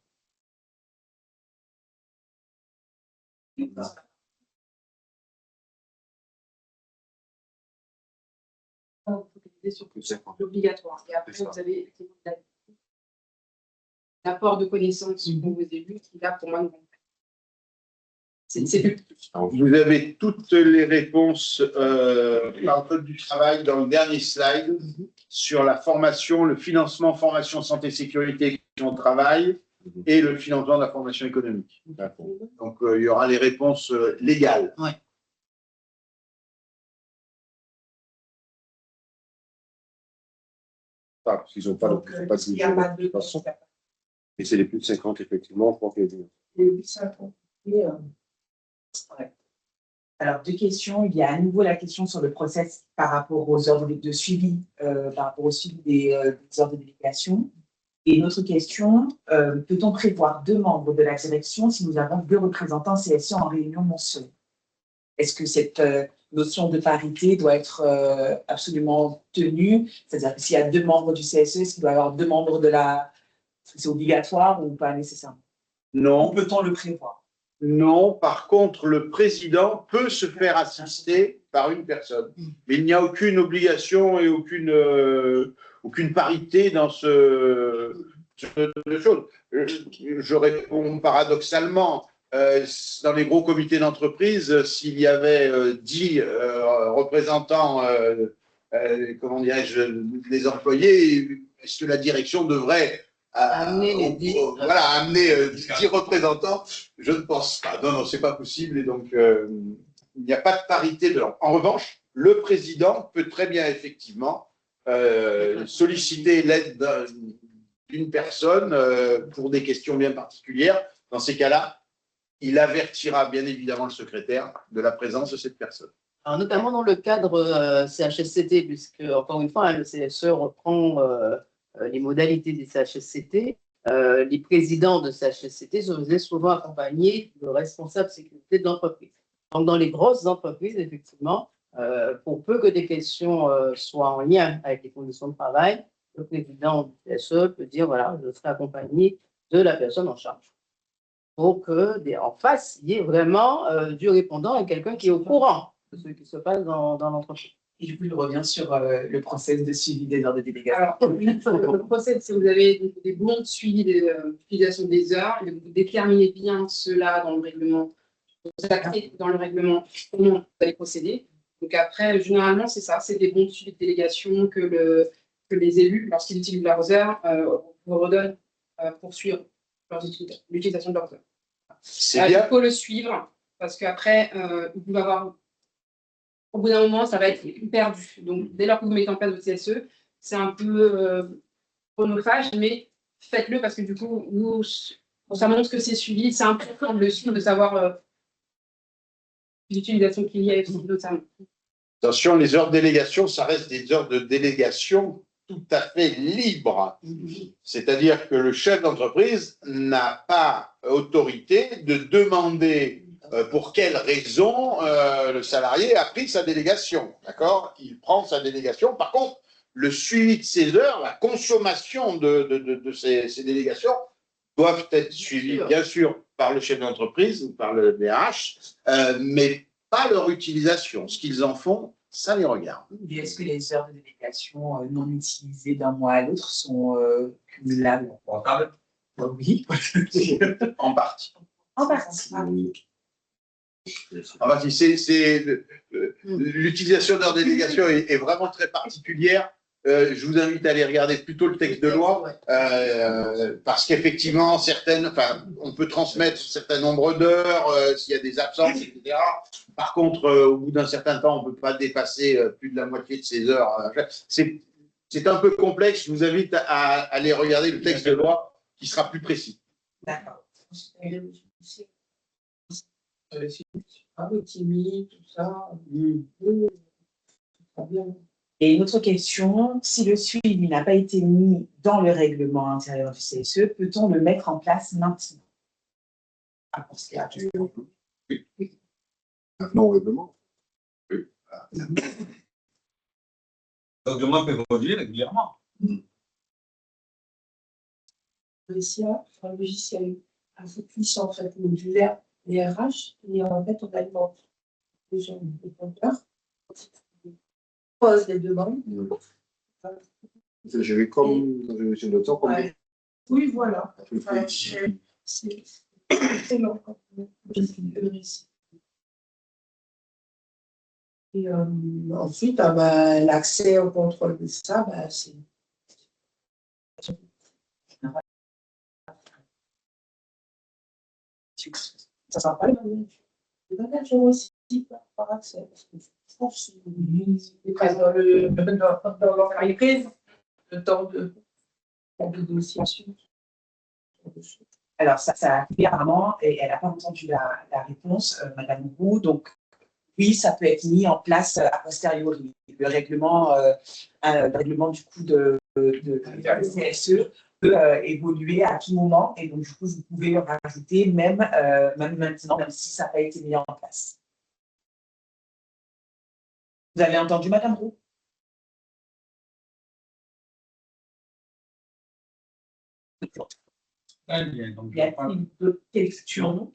Sur l'obligatoire. Et après, vous avez l'apport de connaissances pour vos élus qui, là, pour moi, c'est plus. Vous avez toutes les réponses par le Code du travail dans le dernier slide sur la formation, le financement, formation, santé, sécurité, question de travail et le financement de la formation économique. Donc, il y aura les réponses légales. Ouais. Parce qu'ils n'ont pas de toute façon. Et c'est les plus de 50, effectivement, je crois qu'il y a des... Les 50. Ouais. Alors, deux questions. Il y a à nouveau la question sur le process par rapport aux ordres de suivi, par rapport au suivi des ordres de délégation. Et une autre question, peut-on prévoir 2 membres de la direction si nous avons 2 représentants CSE en réunion mensuelle? Est-ce que cette notion de parité doit être absolument tenue? C'est-à-dire que s'il y a 2 membres du CSE, est-ce qu'il doit y avoir 2 membres de la... C'est obligatoire ou pas nécessairement? Non. Ou peut-on le prévoir? Non, par contre, le président peut se faire assister par une personne. Mais il n'y a aucune obligation et aucune parité dans ce de choses. Je réponds paradoxalement. Dans les gros comités d'entreprise, s'il y avait 10 représentants, comment dirais-je, des employés, est-ce que la direction devrait Amener les 10. amener 10 représentants? Je ne pense pas. Non, c'est pas possible. Et donc, il n'y a pas de parité dedans. En revanche, le président peut très bien, effectivement, solliciter l'aide d'une personne pour des questions bien particulières. Dans ces cas-là, il avertira bien évidemment le secrétaire de la présence de cette personne. Alors, notamment dans le cadre CHSCT, puisque, encore une fois, le CSE reprend les modalités des CHSCT. Les présidents de CHSCT se faisaient souvent accompagner de responsables sécurité de l'entreprise. Donc, dans les grosses entreprises, effectivement, pour peu que des questions soient en lien avec les conditions de travail, le président du CSE peut dire, voilà, je serai accompagné de la personne en charge. Pour qu'en face, il y ait vraiment du répondant et quelqu'un qui est au courant de ce qui se passe dans l'entreprise. Et du coup, je reviens sur le process de suivi des heures de délégation. Alors, le process, si vous avez des bons de suivi d'utilisation des heures, et vous déterminez bien cela dans le règlement, vous actez dans le règlement comment vous allez procéder. Donc après, généralement, c'est ça, c'est des bons de suivi de délégation que les élus, lorsqu'ils utilisent leurs heures, vous redonnent pour suivre l'utilisation de leurs heures. C'est bien. Il faut le suivre, parce qu'après, vous allez avoir... Au bout d'un moment, ça va être perdu. Donc, dès lors que vous mettez en place votre CSE, c'est un peu chronophage, mais faites-le parce que du coup, ça montre que c'est suivi. C'est important de le suivre, de savoir l'utilisation qu'il y a notamment. Attention, les heures de délégation, ça reste des heures de délégation tout à fait libres. C'est-à-dire que le chef d'entreprise n'a pas autorité de demander pour quelle raison le salarié a pris sa délégation. D'accord? Il prend sa délégation. Par contre, le suivi de ces heures, la consommation de ces délégations doivent être suivies, bien sûr, par le chef d'entreprise ou par le DRH, mais pas leur utilisation. Ce qu'ils en font, ça les regarde. Et est-ce que les heures de délégation non utilisées d'un mois à l'autre sont cumulables? Oui. En partie. En partie. En fait, l'utilisation d'heures de délégation est vraiment très particulière. Je vous invite à aller regarder plutôt le texte de loi, parce qu'effectivement, on peut transmettre un certain nombre d'heures s'il y a des absences, etc. Par contre, au bout d'un certain temps, on ne peut pas dépasser plus de la moitié de ces heures. C'est un peu complexe. Je vous invite à aller regarder le texte de loi qui sera plus précis. D'accord. Timide, tout ça. Et une autre question, si le suivi n'a pas été mis dans le règlement intérieur du CSE, peut-on le mettre en place maintenant? Oui. Maintenant au règlement. Le règlement peut évoluer régulièrement. Le logiciel assez puissant, en fait, modulaire, les RH, et en fait, on alimente les gens, les compteurs, on pose les demandes. C'est géré comme dans une gestion de temps. Ouais. Oui, voilà. C'est long. Et ensuite, l'accès au contrôle de ça, c'est. Ça sera pas le manager aussi par accès. Parce que je pense que dans l'entreprise, le temps de négociation. Alors, ça apparemment, et elle n'a pas entendu la réponse, Madame Roux. Donc, oui, ça peut être mis en place a posteriori. Le règlement du coup de CSE peut évoluer à tout moment et donc du coup vous pouvez le rajouter même maintenant, même si ça n'a pas été mis en place. Vous avez entendu, Madame Roux? Très bien. Donc, Y a-t-il d'autres questions?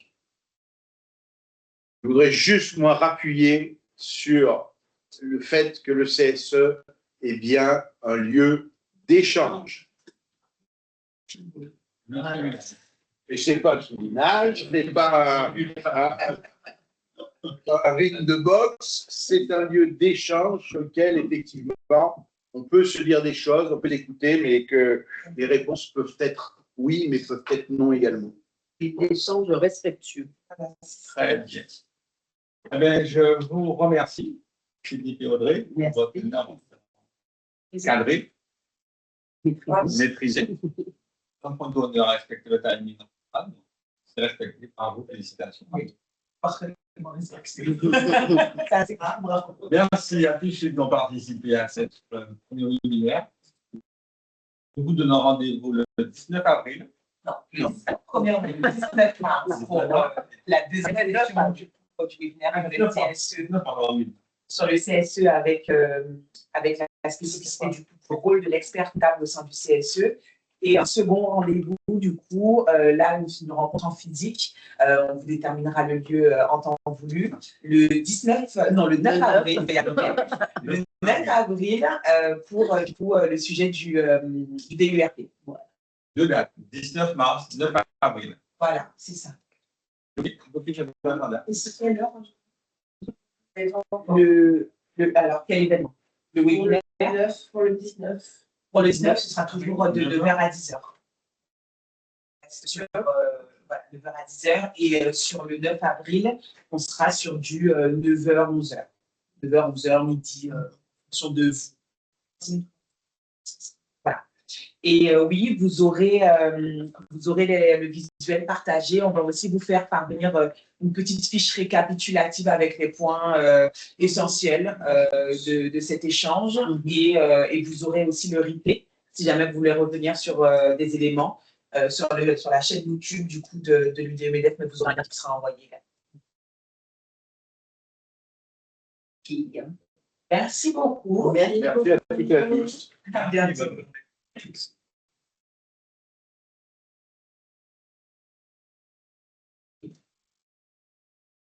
Je voudrais juste, moi, rappuyer sur le fait que le CSE est bien un lieu d'échange. Et ce n'est pas le soulignage, ce n'est pas un ring de boxe, c'est un lieu d'échange sur lequel, effectivement, on peut se dire des choses, on peut l'écouter, mais que les réponses peuvent être oui, mais peuvent être non également. L'échange respectueux. Très bien. Eh bien, je vous remercie, Philippe et Audrey, pour Merci. votre énorme cadré, maîtrisé. Comme on doit respecter le timing, c'est respecté par vous. Félicitations. Oui. Parfaitement respecté. C'est grave, bravo. Merci à tous ceux qui ont participé à cette première webinaire. Nous vous donnons rendez-vous le 19 avril. Non, la première, le 19 mars pour la deuxième édition du webinaire sur le CSE avec la spécificité du rôle de l'expert comptable au sein du CSE. Et un second rendez-vous, du coup, là, une rencontre en physique. On vous déterminera le lieu en temps voulu. Le 9 avril, le 9 avril pour du coup, le sujet du DURP. Voilà. Deux dates, 19 mars, 9 avril. Voilà, c'est ça. Oui, Et c'est quelle heure? Alors, quel événement? Le webinaire 9 pour le 19. pour le 19, ce sera toujours de 9h à 10h. Sur, voilà, 9h à 10h. Et sur le 9 avril, on sera sur du 9h, 11h. 9h, 11h, midi, en fonction de vous. Voilà. Et oui, vous aurez le visuel partagé. On va aussi vous faire parvenir une petite fiche récapitulative avec les points essentiels de cet échange. Et vous aurez aussi le replay, si jamais vous voulez revenir sur des éléments sur la chaîne YouTube du coup de l'UDMEDEF, mais vous aurez un lien qui sera envoyé également. Merci beaucoup. Merci à toutes et à tous. À bientôt.